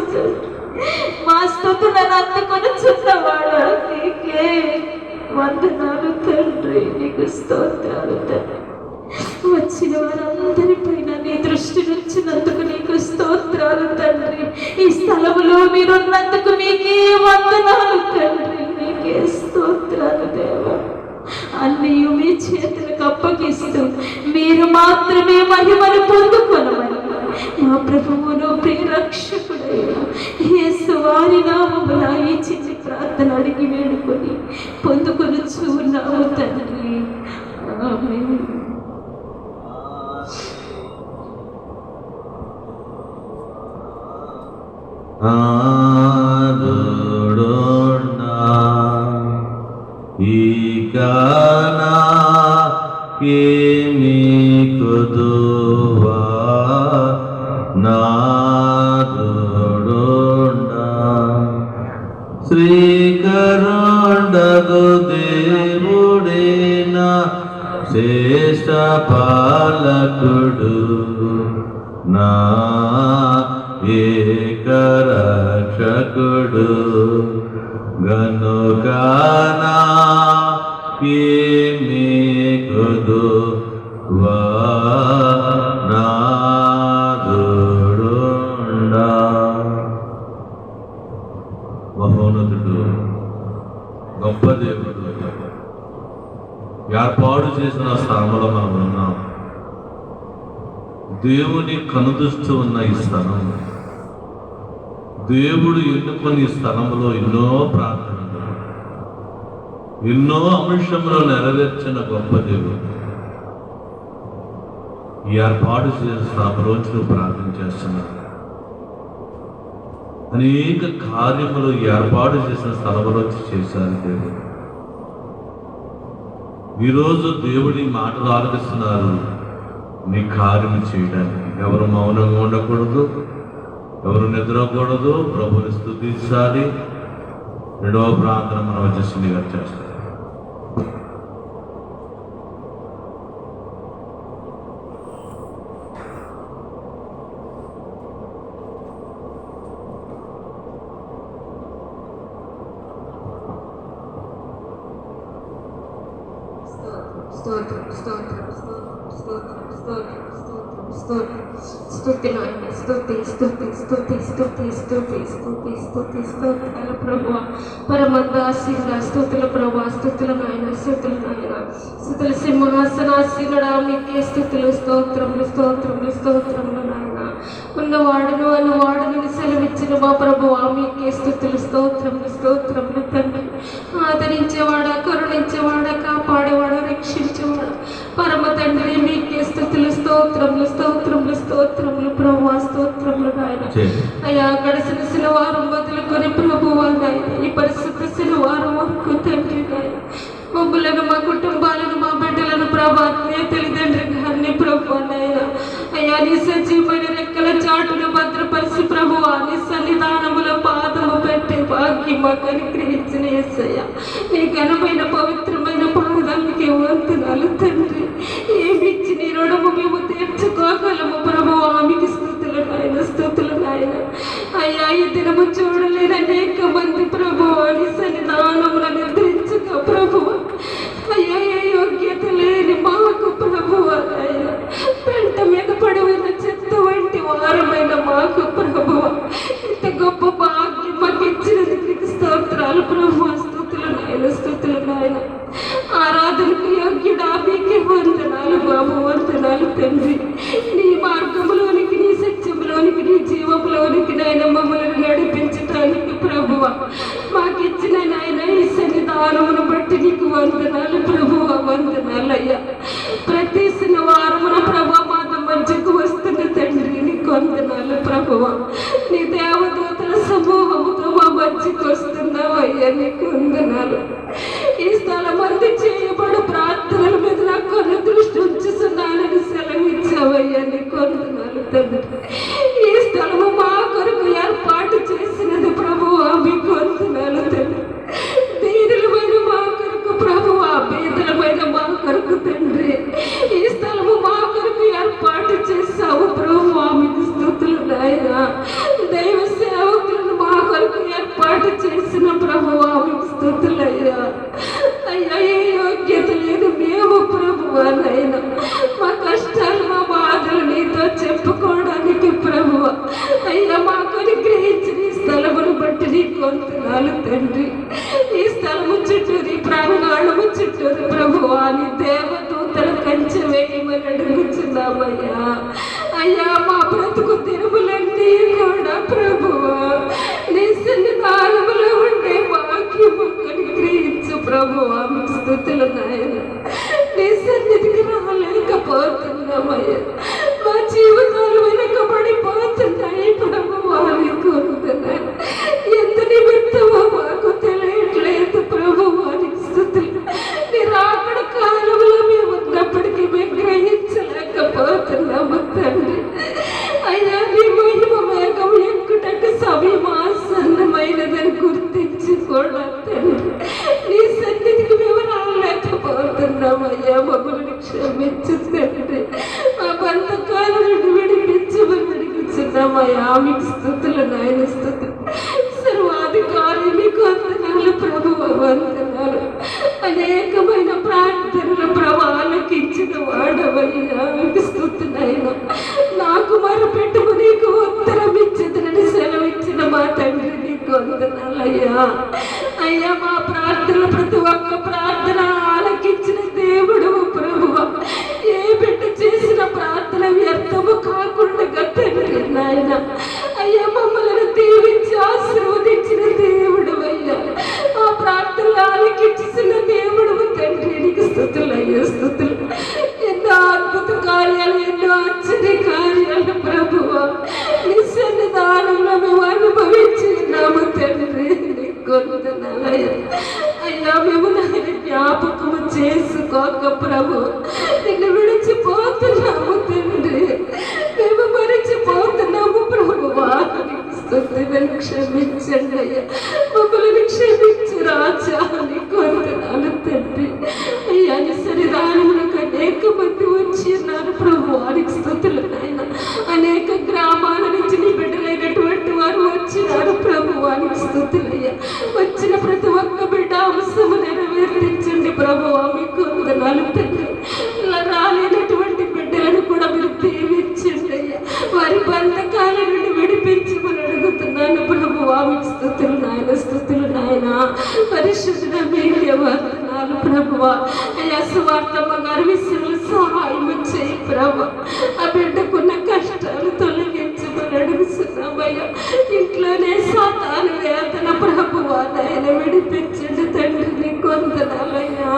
మా స్థుతులను అందుకొని చున్నవాడా నీకే వందనాలు తండ్రి, నీకు స్తోత్రాలు తండ్రి. వచ్చిన వారందరిపైన నీ దృష్టి నుంచినందుకు నీకు స్తోత్రాలు తండ్రి. ఈ స్థలంలో మీరున్నందుకు నీకే వందనాలు తండ్రి, నీకే స్తోత్రాలు దేవా. అన్నీ మీ చేతులకు అప్పగిస్తూ మీరు మాత్రమే మహిమను పొందుకొనమని మా ప్రభువును ప్రియరక్షకుడైన యేసు వారి నామమున ఈ చిన్ని ప్రార్థన అడిగి వేడుకొని పొందుకొనుచు ఉన్నాము తండ్రి. ఆమేన్. శ్రీకరుండగు దేవుడేనా శ్రేష్ఠ పాలకుడు నా ఏకరక్షకుడు గనుక నాకేమికుదు నాదుడుండా. మహోన్నతుడు గొప్ప దేవుడు ఏర్పాటు చేసిన స్థలంలో మనం ఉన్నాం. దేవుని కనుదృష్టి ఉన్న ఈ స్థలం, దేవుడు ఎన్నుకొని ఈ స్థలంలో ఎన్నో ప్రార్థనలు, ఎన్నో అంశంలో నెరవేర్చిన గొప్ప దేవుడు. ఈ ఏర్పాటు చేసిన స్థలంలోంచి ప్రార్థన చేస్తున్నారు. అనేక కార్యములు ఏర్పాటు చేసిన స్థలంలోంచి చేశారు దేవుడు. ఈరోజు దేవుడి మాటలు ఆలకిస్తున్నారు నీ కార్యం చేయడానికి. ఎవరు మౌనంగా ఉండకూడదు, ఎవరు నిద్రకూడదు, ప్రభుని స్తుతించాలి. రెండవ ప్రార్థన మనం వచ్చేసిందిగా చేస్తాం. స్తుతుల ప్రభా, స్తుతుల నాయన, స్తుతుల నాయన, స్తుతుల సింహాసనాసీనుడా మీకే స్తుతులు, స్తోత్రములు, స్తోత్రములు, స్తోత్రములు నాయన. ఉన్నవాడును అనువాడును సెలవిచ్చిన మా ప్రభువా మీకే స్తుతులు, స్తోత్రములు, స్తోత్రములు తండ్రి. ఆదరించేవాడా, కరుణించేవాడా, కాపాడేవాడా, రక్షించేవాడా పరమ తండ్రి మీకే స్తుతులు, స్తోత్రములు, స్తోత్రములు, స్తోత్రములు ప్రభువా, స్తోత్రములు నాయన. అయ్యా గడిచిన శనివారం మొదలుకొని ప్రభువా నాయన ఈ పరిశుద్ధ శనివారం వరకు తండ్రి నాయన మమ్మలను, మా కుటుంబాలను, మా బిడ్డలను ప్రభా తల్లిదండ్రి గారిని ప్రభువా నాయన అయ్యా నీ సజీవమైన రెక్కల చాటున భద్రపరిచి ప్రభువా నీ సన్నిధానముల పాదము పెట్టే భాగ్యం మాకు అనుగ్రహించిన యేసయ్య నీ ఘనమైన పవిత్రమైన పాదానికి వందనాలు తండ్రి. ఏమిచ్చి నీ రుణము మేము తీర్చుకోగలము ప్రభువా మీకు స్తుతులు నాయన, స్తుతులు నాయన. అయ్యా ఈ దినము చూడలేని అనేక మంది ప్రభువా నీ సన్నిధానముల నిద్రించక ప్రభువా అయ్యా ఏ యోగ్యత లేని మాకు ప్రభువా నాయన పెంట మీద పడిన చెత్త వంటి వారమైన మాకు ప్రభువా ఇంత గొప్ప భాగ్యం మాకు ఇచ్చినందుకు నీకు స్తోత్రాలు ప్రభువా, స్తుతులు నాయన, స్తుతులు నాయన. ఆరాధనకు యోగ్యుడా మీకే వందనాలు బాబు, వందనాలు తండ్రి. నీ మార్గంలోనికి, నీ సత్యంలోనికి, నీ జీవంలోనికి నాయన మమ్మల్ని నడిపించటానికి ప్రభువా మాకిచ్చిన నాయన ఈ సన్నిధానమును బట్టి నీకు వందనాలు ప్రభువా, వందనాలు అయ్యా. ప్రతి శనివారమున ప్రభా మాత మధ్యకు వస్తున్న తండ్రి నీకు వందనాలు ప్రభువా. చేసావయ్యా, నీకు వందనాలు తండ్రి. ఈ స్థలము మా కొరకు ఏర్పాటు చేసినది ప్రభువా, మీకు వందనాలు తండ్రి. దీనులమైన మా కొరకు ప్రభువా, పేదలమైన మా కొరకు తండ్రి, ఈ స్థలము మా కొరకు ఏర్పాటు చేసావు ప్రభువా, మీకు స్తుతులు నాయనా. దైవ సేవకులను మా కొరకు ఏర్పాటు చేసిన ప్రభువా, మీకు స్తుతులయ్యా. అయ్యా, ఏ యోగ్యత లేదు మేము ప్రభువా నాయనా, మా కష్టాలు మా బాధలు నీతో చెప్పుకోవడానికి ప్రభువా. అయ్యా, మాకు అనుగ్రహించిన ఈ స్థలమును బట్టి నీకు వందనాలు తండ్రి. ఈ స్థలము చుట్టూరు, ఈ ప్రాంగణము చుట్టూరు ప్రభువా నీ దేవదూతల కంచె వేయమని అడుగుచున్నామయ్యా. అయ్యా, మా బ్రతుకు తిరుమలన్నీ కూడా ప్రభువా నీ సన్నిధానములో ఉండే వాక్యము అనుగ్రహించు ప్రభువా, మీకు స్తుతులు నాయనా. నీ సన్నిధికి రాలేకపోతున్నామయ్యా, మా జీవితాలు వెనకబడిపోతున్నాయి ప్రభువా, మీకు వందనాలు. ఎంత నిమిత్తమో మాకు తెలియట్లేదు ప్రభువా, నీకు స్తుతులు. నీ రాకడ కాలంలో మేము ఉన్నప్పటికీ మేము గ్రహించలేకపోతున్నాము తండ్రి. అయ్యా, నీ మహిమ వేగం ఎక్కుటకు సమయం ఆసన్నమైనదని గుర్తించుకోడా తండ్రి. నీ సన్నిధికి మేము రాలేకపోతున్నామయ్యా, మమ్మల్ని క్షమించు తండ్రి. మా బంధకాల నుండి విడిపించమని అడుగుతున్నామయ్యా, మీకు స్తుతులు నాయన, స్తుతులు. సర్వాధికారి మీకు వందనాలు ప్రభువా, వందనాలు. అనేకమైన ప్రార్థనలు ప్రభావాలకు ఇచ్చిన వాడవయ్యా, మీకు స్తుతులైనా. నాకు మొరపెట్టుకు నీకు ఉత్తరం ఇచ్చేదని సెలవిచ్చిన మా తండ్రి నీకు వందనాలయ్యా. అయ్యా, మా ప్రార్థనలు ప్రతి ఒక్క ప్రార్థన ఆలకించిన దేవుడు ప్రభువా. ఏ బిడ్డ చేసిన ప్రార్థన వ్యర్థము కాకుండా తండ్రి నాయన. అయ్యా, మమ్మల్ని దీవించి ఆశీర్వదించిన దేవుడు అయ్యా, ఆ ప్రార్థనలు ఆలకించిన దేవుడు తండ్రి నీకు స్తుతులయ్యా, స్తుతులు. ఎన్నో అద్భుత కార్యాలు, ఎన్నో ఆశ్చర్య కార్యాలు ప్రభువా నీ సన్నిధానంలో మేము అనుభవించినాము తండ్రి, నీకు వందనాలయ్యా. అయ్యా, మేము నాయన జ్ఞాపకము చేసుకోక ప్రభు నిన్ను విడిచిపోతున్నాము తండ్రి, మేము మరిచిపోతున్నాము ప్రభువా, స్తుతులను క్షమించండి అయ్యా, మమ్మల్ని క్షమించు రాజా, నీకు వందనాలు తండ్రి. అయ్యా, నీ సన్నిధానములకు అనేక మంది వచ్చి ఉన్నారు ప్రభువా, నీకు స్తుతులు నాయన. అనేక గ్రామాల నుంచి నీ బిడ్డలైనటువంటి వారు వచ్చినారు ప్రభువా, నీకు స్తుతులయ్యా. వచ్చిన ప్రతి ఒక్క బిడ్డ అవసరము నెరవేర్తించండి ప్రభువా, మీకు వందనాలు తండ్రి. ఇలా రాలేనటువంటి బిడ్డలను కూడా మీరు దీవించండి అయ్యా, వారి బంధకాల నుండి విడిపించమని అడుగుతున్నాను ప్రభువా, మీకు స్తుతులు నాయన, స్తుతులు నాయన. పరిశుద్ధుడ మీకే వందనాలు ప్రభువా. అయ్యా, సువార్తమ్మ గారి విషయంలో సహాయం చేయి ప్రభు. ఆ బిడ్డకున్న కష్టాలు తొలగించమని అడుగుతున్నామయ్యా. ఇంట్లోనే సాతాను వేదన ప్రభువా నాయన విడిపించండి తండ్రి, నీకు వందనాలయ్యా.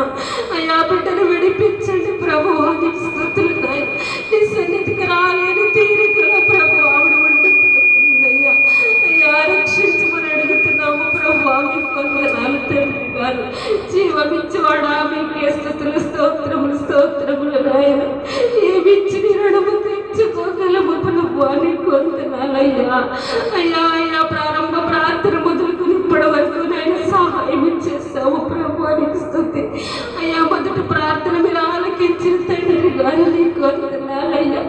అయ్యా, బిడ్డను విడిపించండి ప్రభువా, నీకు స్తుతులు నాయన. నీ సన్నిధికి రాలేని తీరికలో ప్రభు ఆవిడ ఉండిపోతుందయ్యా. అయ్యా, రక్షించమని అడుగుతున్నాము ప్రభువా, మీకు వందనాలు తండ్రి గారు. జీవమిచ్చివాడా మీకే స్తుతులు, స్తోత్రములు, స్తోత్రములు నాయన. ఏమిచ్చి నీ రుణము తెచ్చుకోగలము ప్రభువా, నీకు వందనాలయ్యా. అయ్యా, అయ్యా, ప్రారంభ ప్రార్థన మొదలుకొని ఇప్పటి వరకు నాయన సహాయం చేస్తావు ప్రభువా, నీకు స్తుతి. అయ్యా, మొదటి ప్రార్థన మీరు ఆలకించిన తండ్రి గారు, నీకు వందనాలయ్యా.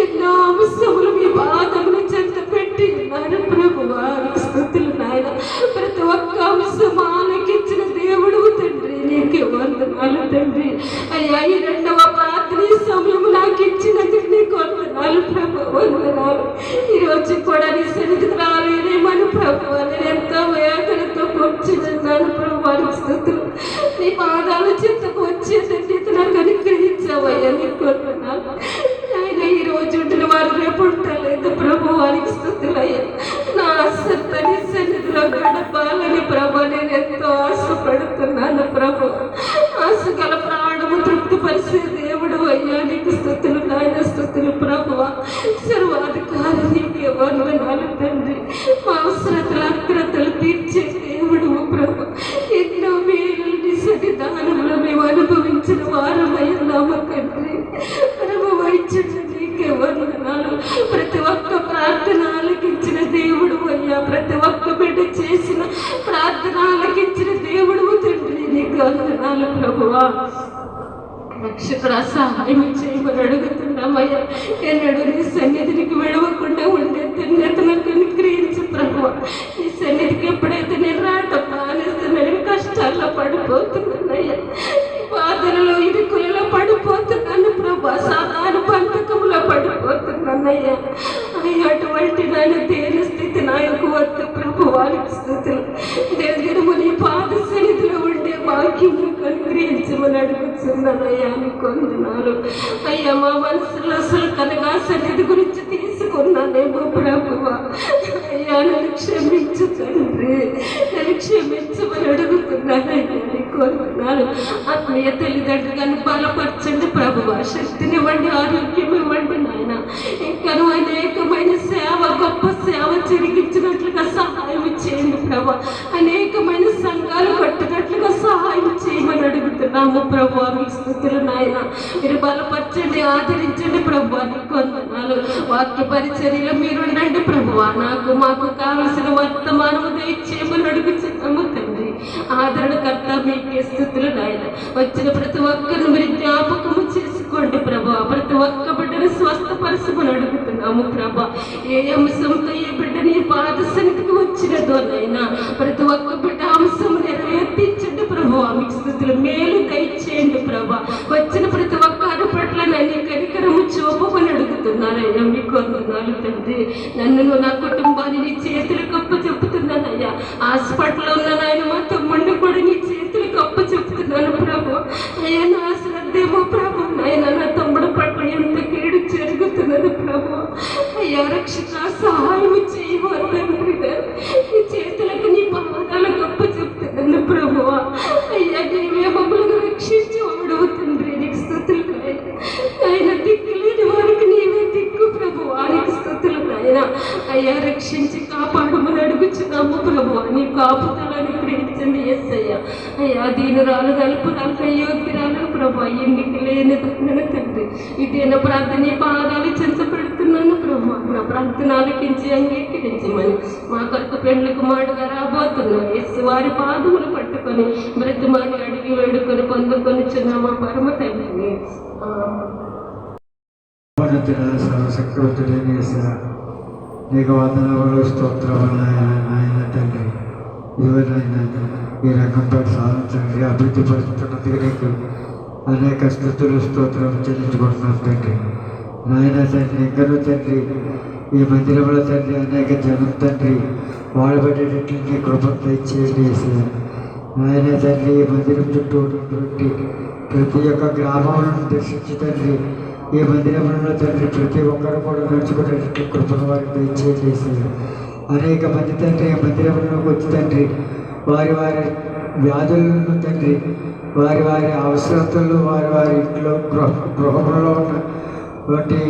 ఎన్నో అంశములు మీ పాదములు చెంత పెట్టి ఉన్నారు ప్రభువా, నీకు స్తుతులు నాయన. ప్రతి ఒక్క అంశం ఆలకించిన దేవుడు తండ్రి, నీకే వందనాలు తండ్రి. అయ్యా, ఈ రెండవ ప్రార్థన సమయం నాకు ఇచ్చినందుకు నీకు వందనాలు ప్రభు, వందనాలు. ఈరోజు కూడా నీ సన్నిధికి రాలేనేమని ప్రభువా నేను ఎంతో వేదనతో కూర్చున్నాను ప్రభువా, నీకు స్తుతులు. నీ పాదాల చెంతకు వచ్చేదండి నాకు అనుగ్రహించావయ్యా, నీకు వందనాలు. ఆయన ఈ రోజు ఉంటున్న వారు రేపు ఉండలేదు ప్రభువా, నీకు స్తుతులయ్యా. నా ఆశ నీ సన్నిధిలో గడపాలని ప్రభు నేను ఎంతో ఆశపడుతున్నాను ప్రభు. ఆశ గల ప్రాణము తృప్తిపరిచే దేవుడు అయ్యా, నీకు స్తుతులు నాయన. రక్షకుడా సహాయం చేయమని అడుగుతున్నామయ్యా. ఎన్నడూ నీ సన్నిధికి విడవకుండా ఉండే ధన్యతను అనుగ్రహించు ప్రభువా. నీ సన్నిధికి ఎప్పుడైతే నేను రావటం మానేస్తున్నాను, కష్టాల్లో పడిపోతున్నానయ్యా, బాధలలో ఇరుకులలో పడిపోతున్నాను ప్రభా, సాధారణ బంధకంలో పడిపోతున్నానయ్యా. అయ్యా అటువంటి నాయన దేని స్థితి నాకు వద్దు ప్రభు, వారికి స్థితులు దినదినము నీ పాద సన్నిధిలో ఉండే భాగ్యము అనుగ్రహించమని అడుగుతున్నానయ్యా. నీకు వందనాలు అయ్యా. మా మనసులో అసలు కనగా సన్నిధి గురించి తీసుకున్నానేమో ప్రభువా. అయ్యా నన్ను క్షమించు తండ్రి, నన్ను క్షమించమని అడుగుతున్నానయ్యా. నీకు వందనాలు. ఆత్మీయ తల్లిదండ్రులను బలపరచండి ప్రభువా, శక్తినివ్వండి, ఆరోగ్యం ఇవ్వండి నాయన. ఇంకా అనేకమైన సేవ, గొప్ప సేవ జరిగించినట్లుగా సహాయం చేయండి ప్రభా. అనేకమైన సంఘాలు కట్టినట్లుగా సహాయం చేయమని అడుగుతున్నాము ప్రభు. మీ స్థుతులు నాయన మీరు బలపరచండి, ఆదరించండి ప్రభు. నీకు వందనాలు. వాక్య పరిచర్యలో మీరు ఉండండి ప్రభువా. మాకు కావలసిన వర్తమానము దయచేయమని అడుగుతున్నాము తండ్రి. ఆదరణకర్త మీకే స్థుతులు నాయన. వచ్చిన ప్రతి ఒక్కరిని మీరు జ్ఞాపకము చేసుకోండి ప్రభా. ప్రతి ఒక్క బిడ్డను స్వస్థపరచమని అడుగుతున్నాము ప్రభా. ఏ అంశంతో ఏ బిడ్డ నీ పాద సన్నిధికి వచ్చినదో నైనా ప్రతి ఒక్క బిడ్డ అంశం నెరవేర్తించండి ప్రభా. మీకు స్థుతులు మేలు దయచేయండి ప్రభా. వచ్చిన ప్రతి ఒక్క పట్ల నన్ను కనికరము చూపమని అడుగుతున్నానయ్యా. మీకు వందనాలు తండ్రి. నన్ను నా కుటుంబాన్ని నీ చేతులకు అప్ప చెప్తున్నానయ్యా. హాస్పిటల్లో ఉన్న నాయన మా తమ్ముడిని కూడా నీ చేతులకు అప్ప చెప్తున్నాను ప్రభు. అయ్యా నా శ్రద్ధేమో ప్రభు, నాయన నా తమ్ముడు పట్ల ఎంత కీడు జరుగుతున్నది ప్రభు. అయ్యా రక్షక సహాయం చేయవా తండ్రి గారు. నీ చేతులకు నీ పాదాలకు అప్ప చెప్తున్నాను ప్రభు. అయ్యా నీవే మమ్మల్ని రక్షించేవాడు తండ్రి. నీకు స్థుతులు ఆయన దిక్కు లేని వారికి నీవే దిక్కు ప్రభు. వారికి స్థుతులు నాయన. అయ్యా రక్షించి కాపాడమని అడుగుచున్నాము ప్రభు. నీ కాపుదలని గ్రహించండి యేసయ్యా. అయ్యా దీనురాలు నలుపురాలు అయోగ్యురాలు ప్రభు, ఎన్నిక లేని తండ్రి. ఇదేనా ప్రార్థన పాదాలు చెంచపెడుతున్నాను ప్రభు. నా ప్రార్థన ఆలకించి అంగీకరించమని మా కొరకు పెండ్లి కుమారుడుగా రాబోతున్నాం యేసు వారి పాదములు పట్టుకొని బ్రతిమాని అడిగి వేడుకొని పొందుకొని చిన్న పరమ తండ్రిని. సర్వశక్తివంతుడైన యేసయ్యా, నీకు వందనాలు, స్తోత్రములు ఆయన తండ్రి. ఇవరైనా ఈ రంగంపై సాధించండి, అభివృద్ధి పరుస్తున్నందుకు నీకు అనేక స్థుతులు స్తోత్రం చెల్లించుకుంటున్నాం తండ్రి. నాయన తండ్రి, ఇంకనూ తండ్రి ఈ మందిరంలో తండ్రి అనేక జనం తండ్రి వాడబడేటట్లు నీ కృపను దయచేయండి యేసయ్యా. నాయన తండ్రి ఈ మందిరం చుట్టూ ఉన్నటువంటి ప్రతి ఒక్క గ్రామంలో దర్శించి తండ్రి ఈ మందిరంలో తండ్రి ప్రతి ఒక్కరు కూడా నడుచుకునేటట్లు కృపను వారికి దయచేయండి యేసయ్యా. అనేక మంది తండ్రి ఈ మందిరంలోకి వచ్చి తండ్రి వారి వారి వ్యాధులను తండ్రి వారి వారి అవసరతలు వారి వారి ఇంట్లో గృహంలో ఉన్నటువంటి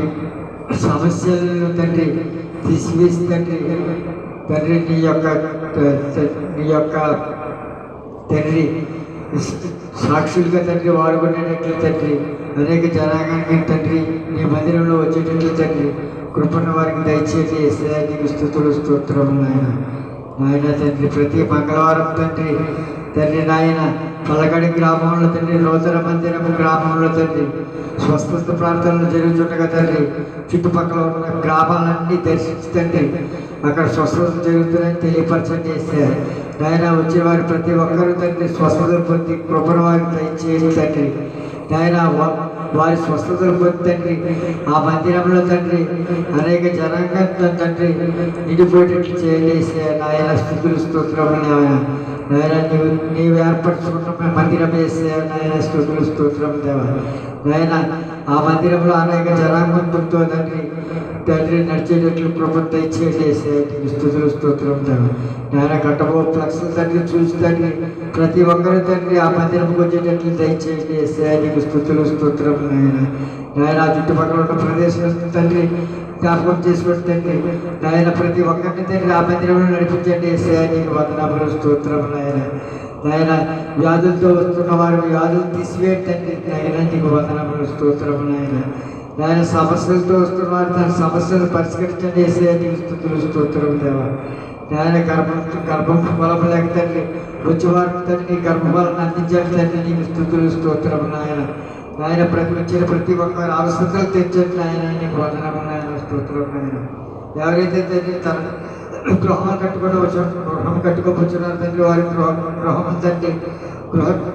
సమస్యలను తండ్రి తీసివేసి తండ్రి నీ యొక్క తండ్రి సాక్షులుగా తండ్రి వాడుకునేటట్లు తండ్రి అనేక జనాంగానికి తండ్రి నీ మందిరంలో వచ్చేటట్లు తండ్రి కృపను వారికి దయచేసి యేసయ్యా. నీకు స్తుతులు స్తోత్రములు నాయన తండ్రి. ప్రతి మంగళవారం తండ్రి నాయన పలకడి గ్రామంలో తండ్రి నూతన మందిరము గ్రామంలో తండ్రి స్వస్థత ప్రార్థనలు జరుగుతుండగా తండ్రి చుట్టుపక్కల ఉన్న గ్రామాలన్నీ దర్శించి తండ్రి అక్కడ స్వస్థత జరుగుతుందని తెలియపరచండి యేసయ్యా. నాయన వచ్చేవారు ప్రతి ఒక్కరూ తండ్రి స్వస్థతలు పొంది కృపను వారికి దయచేయండి తండ్రి. నాయన వారి స్వస్థతలు పొంది తండ్రి ఆ మందిరంలో తండ్రి అనేక జనాంగంతో తండ్రి నిండిపోయేటట్లు చేయండి నాయన. స్థుతులు స్తోత్రములు నాయన. నీవు ఏర్పరచుకున్న మందిరం యేసయ్యా. నాయన స్థుతులు స్తోత్రం దేవా. నాయన ఆ మందిరంలో అనేక జనాంగంతో తండ్రి నడిచేటట్లు కృపను దయచేయండి యేసయ్యా. నీకు స్థుతులు స్తోత్రం దేవా. నాయన కట్టబో ఫ్లక్స్లు తండ్రి చూసి తండ్రి ప్రతి ఒక్కరు తండ్రి ఆ మందిరంకి వచ్చేటట్లు దయచేయండి యేసయ్యా. నీకు స్థుతులు స్తోత్రం నాయన. ఆ చుట్టుపక్కల ఉన్న ప్రదేశం తండ్రి జ్ఞాపకం చేసుకోండి తండ్రి నాయన. ప్రతి ఒక్కరిని తండ్రి ఆ మందిరంలో నడిపించండి యేసయ్యా. నీకు వందనాలు స్తోత్రం నాయన. వ్యాధులతో వస్తున్న వారు వ్యాధులు తీసివేయండి తండ్రి నాయన. నీకు వందనాలు స్తోత్రం నాయన. సమస్యలతో వస్తున్న వారు తన సమస్యలు పరిష్కరించండి యేసయ్యా. నీకు స్తుతులు స్తోత్రం దేవా. నాయన గర్భం ఫలం లేక తండ్రి వచ్చేవారికి తండ్రి నీ గర్భఫలాన్ని అందించాలి తండ్రి. నీకు స్తుతులు స్తోత్రం నాయన. ఆయన వచ్చిన ప్రతి ఒక్కరు అవసరాలు తెచ్చండి నాయన. నీకు వందనము నాయన, స్తోత్రం నాయన. ఎవరైతే తండ్రి తన గృహం కట్టుకోవచ్చున్నారు తండ్రి, వారి గృహం తండ్రి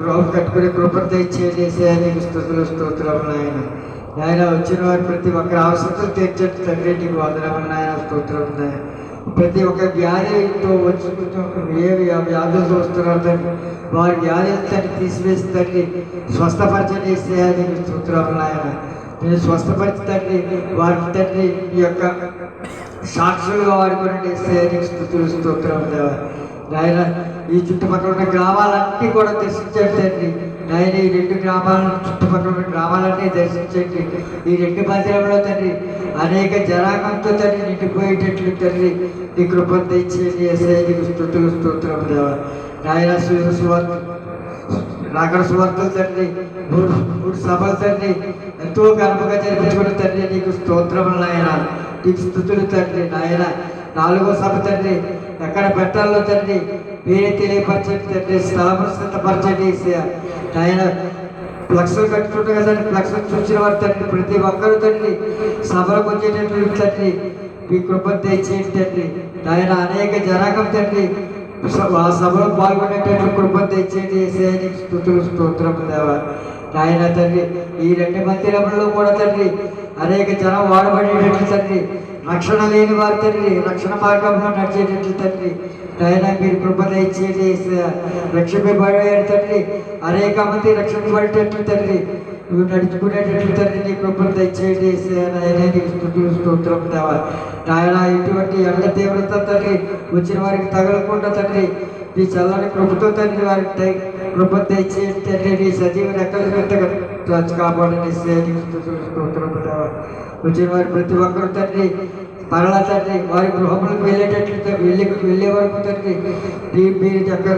గృహం కట్టుకునే కృపను దయచేసి నీకు స్తుతులు స్తోత్రం నాయన. ఆయన వచ్చిన వారు ప్రతి ఒక్కరి అవసరాలు తీర్చండి తండ్రి. నీకు వందనము నాయన, స్తోత్రం నాయన. ప్రతి ఒక్క వ్యాధితో వచ్చి ఏ వ్యాధులతో వస్తున్నారు తండ్రి, వారి వ్యాధులు తండ్రి తీసివేసి తండ్రి స్వస్థపరచండి నీకు స్తోత్రం నాయన. నేను స్వస్థపరిచి తండ్రి వారికి తండ్రి ఈ యొక్క సాక్షులుగా వాడుకోండి నీకు స్తుతులు స్తోత్రం దేవా. నాయన ఈ చుట్టుపక్కల ఉన్న గ్రామాలన్నీ కూడా దర్శించండి తండ్రి. నాయన ఈ 2 గ్రామాలను చుట్టుపక్కల ఉన్న గ్రామాలన్నీ దర్శించండి. ఈ 2 మందిరంలో తండ్రి అనేక జనాంగంతో తండ్రి నిండిపోయేటట్లు తండ్రి నీ కృపను తెచ్చేయండి నీకు స్తుతులు స్తోత్రం దేవా. నాయన రాకడ సువార్తలు తండ్రి 3 సభలు తండ్రి ఎంతో గర్భంగా జరిపించుకున్న తండ్రి నీకు స్తోత్రములు నాయన. నీకు స్తుతులు తండ్రి. నాయన 4వ సభ తండ్రి ఎక్కడ పెట్టాలో తండ్రి మీరే తెలియపరచండి తండ్రి. స్థలమును సిద్ధపరచండి నాయన. ఫ్లక్స్లు కట్టుకుంటారు కదండి, ఫ్లక్స్లు చూసిన వారు తండ్రి ప్రతి ఒక్కరు తండ్రి సభలకు వచ్చేటట్లు తండ్రి మీ కృపను తెచ్చేయండి తండ్రి. నాయన అనేక జనాంగం తండ్రి ఆ సభలో పాల్గొనేటట్లు కృపను తెచ్చేయండి నీకు స్తుతులు స్తోత్రం దేవా. నాయన తండ్రి ఈ 2 మందిరంలో కూడా తండ్రి అనేక జనం వాడబడేటట్లు తండ్రి, రక్షణ లేని వారి తండ్రి రక్షణ మార్గంలో నడిచేటట్లు తండ్రి నాయన మీరు కృపణ ఇచ్చేది. రక్షింపబడేడు తండ్రి అనేక మంది రక్షింపబడేటట్లు తండ్రి నువ్వు నడుచుకునేటట్లు తండ్రి నీ కృపను దయచేయండి నాయన. నీకు స్తుతులు స్తోత్రం దేవా. నాయన ఇటువంటి ఎండ తీవ్రత తండ్రి వచ్చిన వారికి తగలకుండా తండ్రి నీ చల్లని కృపతో తండ్రి వారికి కృపను దయచేయండి తండ్రి. నీ సజీవ రెక్కలు కాపాడండి నీకు స్తుతులు స్తోత్రం దేవా. వచ్చిన వారి ప్రతి ఒక్కరు తండ్రి మరలా తండ్రి వారి గృహములకు వెళ్ళేటట్లు వెళ్ళే వరకు తండ్రి మీరు దగ్గర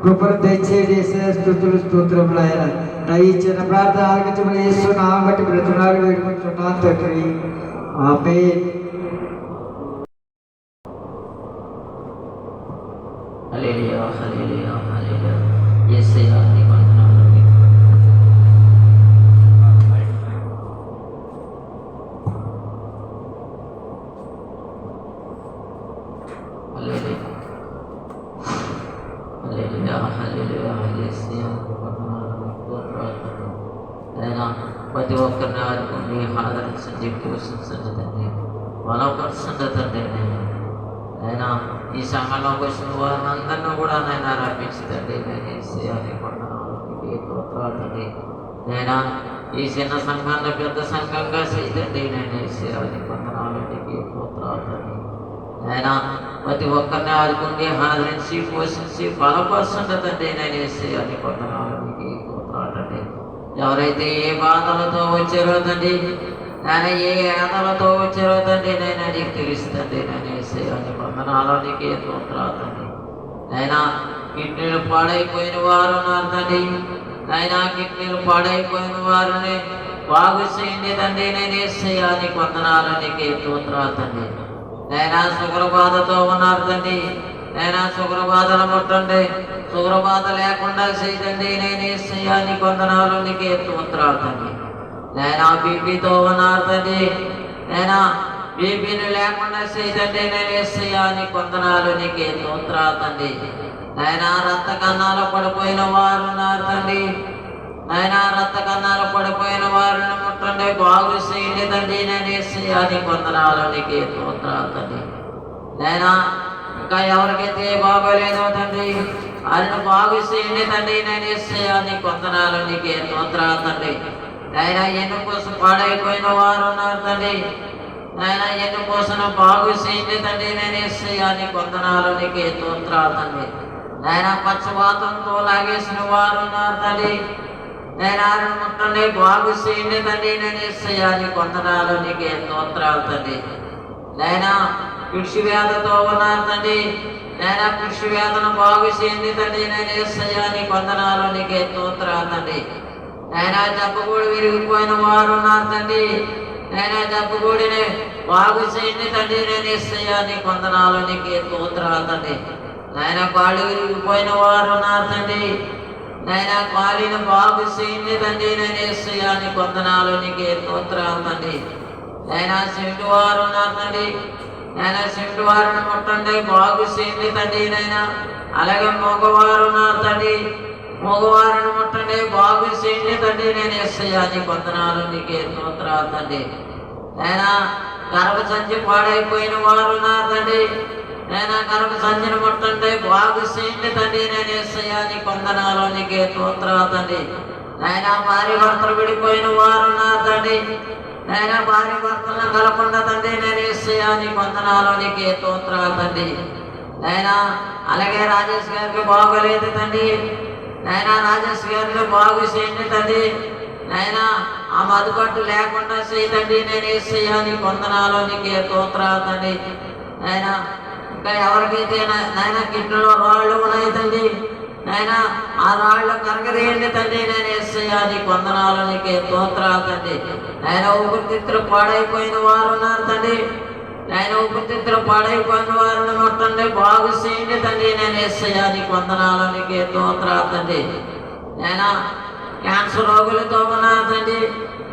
కృపను దయచేయండి స్తుతులు స్తోత్రములు ఆయన. నా ఈ చిన్న ప్రార్థన ఆలకించమని యేసు నామమున బట్టి బ్రతిమలాడి వేడుకుంటున్నాను తండ్రి, ఆమేన్. హల్లెలూయా హల్లెలూయా హల్లెలూయా. యేసయ్యా నీకు వందనాలు. ప్రతి ఒక్కరిని ఆదుకోండి, ఆదరించండి, పోషించండి తండ్రి, బలపరచండి తండ్రి. అయినా ఈ సంఘంలోకి వచ్చిన వారిని అందరినీ కూడా నేను రప్పించండి. నేను ఈ చిన్న సంఘాన్ని పెద్ద సంఘంగా చేయండి. నేను వేసేయాలి కొందనాలకి పోతాడండి. ఆయన ప్రతి ఒక్కరిని ఆదుకోండి, ఆదరించి పోషించి బలపరచండి తండ్రి. నేను వేసేయాలి కొందనాలకి పోతాడండి. ఎవరైతే ఏ బాధలతో వచ్చారో తండ్రి, నేను ఏ ఆదలతో వచ్చారో తండ్రి నేను నీకు తెలుస్తుంది. నేను వేసేయాలి వందనాలకి పోతాడండి. అయినా కిడ్నీలు పాడైపోయిన వారు ఉన్నారు తండ్రి. అయినా కిడ్నీలు పాడైపోయిన వారిని బాగు చేయండి తండ్రి. నేను వేసేయాలి వందనాలకి పోతాడండి. నైనా షుగర్ బాధతో ఉన్నారు తండ్రి. నైనా షుగర్ బాధలు ముట్టండి, షుగర్ బాధ లేకుండా చేయండి. నేను వేసేయాలి వందనాలు నీకు తండ్రి. నైనా బీపీతో ఉన్నారు తండ్రి. నైనా బీపీని లేకుండా చేయండి. నేను వేసేయాలి వందనాలు నీకు తండ్రి. నైనా రక్త కన్నాలు పడిపోయిన వారు ఉన్నారు తండ్రి. నైనా రక్త కన్నాలు పడిపోయిన వారిని ముట్టండి, బాగు చేయండి తండ్రి. నేను వేసేయాలి వందనాలు నీకు తండ్రి. నైనా ఇంకా ఎవరికైతే బాగోలేదో తండ్రి వారిని బాగు చేయండి తండ్రి. నేను వేసేయాలి వందనాలు నీకు తండ్రి. నైనా ఎన్నుకోసం పాడైపోయిన వారు ఉన్నారు తండ్రి. నైనా ఎన్నుకోసం బాగు చేయండి తండ్రి. నేను వేసేయాలి వందనాలు నీకు తండ్రి. నైనా పక్షవాతంతో లాగేసిన వారు ఉన్నారు తండ్రి. నేను ముట్టండి, బాగు చేయండి తండ్రి. నేను వేసేయాలి వందనాలు నీకు తండ్రి. నైనా పిడిచి వ్యాధితో ఉన్నారు తండ్రి. నైనా పిడిచి వ్యాధులను బాగు చేయండి తండ్రి. నేను వేసేయాలి వందనాలు నీకు తండ్రి. నైనా జబ్బుగూడి విరిగిపోయిన వారు ఉన్నారు తండ్రి. నైనా జబ్బుగూడిని బాగు చేయండి తండ్రి. నేను వేసేయాలి వందనాలు నీకు తండ్రి. నాయన కాళ్ళు విరిగిపోయిన వారు ఉన్నారు తండ్రి. నాయన కాలిని బాగు చేయండి తండ్రి. నేను యేసయ్యా నీకు వందనాలు, నీకే స్తోత్రాలు తండ్రి. నాయన చెవిటి వారు ఉన్నారు తండ్రి. నాయన చెవిటి వారిని ముట్టండి, బాగు చేయండి తండ్రి. నాయన అలాగే మగవారు ఉన్నారు తండ్రి. మగవారిని ముట్టండి, బాగు చేయండి తండ్రి. నేను యేసయ్యా నీకు వందనాలు, నీకే స్తోత్రాలు తండ్రి. నాయన గర్భ సంచి పాడైపోయిన వారు ఉన్నారు తండ్రి. నేను గర్భ సంచిని ముట్టండి, బాగు చేయండి తండ్రి. నేను యేసయ్యా నీకు వందనాలు, నీకే స్తోత్రాలు తండ్రి. నాయన భార్య భర్తలు విడిపోయిన వారు ఉన్నారు తండ్రి. నాయన భార్య భర్తలను కలకుండా తండ్రి. నేను యేసయ్యా నీకు వందనాలు, నీకే స్తోత్రాలు తండ్రి. నాయన అలాగే రాజేష్ గారికి బాగోలేదు తండ్రి. నాయన రాజేష్ గారిని బాగు చేయండి తండ్రి. నాయన ఆ మదుపట్టు లేకుండా చేయతండి. నేను యేసయ్యా నీకు వందనాలు, నీకే స్తోత్రాలు తండ్రి. నాయన ఇంకా ఎవరికైతే నాయన కిడ్నీలో రాళ్ళు ఉన్నాయి తండ్రి. నాయన ఆ రాళ్ళు కరగదేయండి తండ్రి. నేను యేసయ్యా నీకు వందనాలు, నీకే స్తోత్రాలు తండ్రి. నాయన ఊపిరితిత్తులు పాడైపోయిన వారు ఉన్నారు తండ్రి. నాయన ఊపిరితిత్తులు పాడైపోయిన వారిని ముట్టండి, బాగు చేయండి తండ్రి. నేను యేసయ్యా నీకు వందనాలు, నీకే స్తోత్రాలు తండ్రి. నాయన క్యాన్సర్ రోగులతో ఉన్నారు తండ్రి.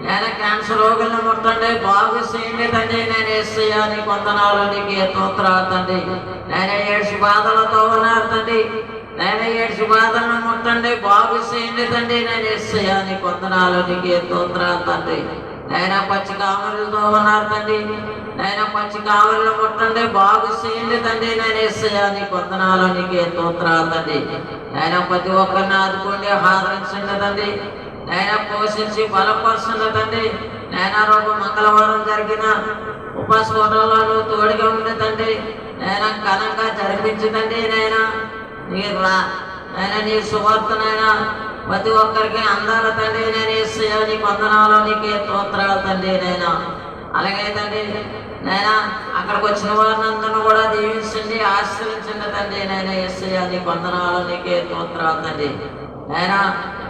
నేను క్యాన్సర్ రోగులను ముట్టండి, బాగు చేయండి తండ్రి. నేను యేసయ్యా నీకు వందనాలు, నీకే స్తోత్రాలు తండ్రి. నేను ఏడ్చి బాధలతో ఉన్నారు తండ్రి. నేను ఏడ్చి బాధలను ముట్టండి, బాగు చేయండి తండ్రి. నేను యేసయ్యా నీకు వందనాలు, నీకే స్తోత్రాలు తండ్రి. నేను పచ్చి కామరులతో ఉన్నారు తండ్రి. నేను పచ్చి కామరులు ముట్టండి, బాగు చేయండి తండ్రి. నేను యేసయ్యా నీకు వందనాలు, నీకే స్తోత్రాలు తండ్రి. నేను ప్రతి ఒక్కరిని ఆదుకోండి, ఆదరించండి తండ్రి. నేను పోషించి బలపరచండి తండ్రి. నేను రేపు మంగళవారం జరిగిన ఉపస్ఫోటంలో తోడుగా ఉండి తండ్రి. నేను ఘనంగా జరిపించదండి. నేను నీ సువార్తనైనా ప్రతి ఒక్కరికి అందాల తండ్రి. నేను యేసయ్యా నీకు వందనాలు, నీకే స్తోత్రాలు తండ్రి. నేను అలాగే తండ్రి. నేను అక్కడికి వచ్చిన వారిని అందరినీ కూడా దీవించండి, ఆశ్రయించండి తండ్రి. నేను యేసయ్యా నీకు వందనాలు, నీకే స్తోత్రాలు తండ్రి. నేను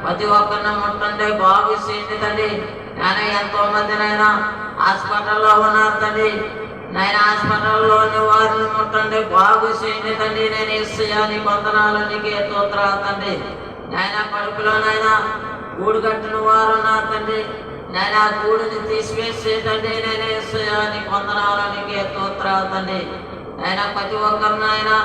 ప్రతి ఒక్కరిని ముట్టండి, బాగు చేయండి తండ్రి. నేను ఎంతో మంది నైనా హాస్పిటల్లో ఉన్నారు తండ్రి. నేను హాస్పిటల్లోని వారిని ముట్టండి, బాగు చేయండి తండ్రి. నేను యేసయ్యా నీకు వందనాలు, నీకే స్తోత్రాలు తండ్రి. నాయన కడుపులోనైనా గూడు కట్టిన వారు ఉన్నారు తండ్రి. నేను ఆ గూడుని తీసివేసే తండ్రి. నేను యేసయ్యా నీకు వందనాలు, నీకే స్తోత్రాలు తండ్రి. నేను ప్రతి ఒక్కరినైనా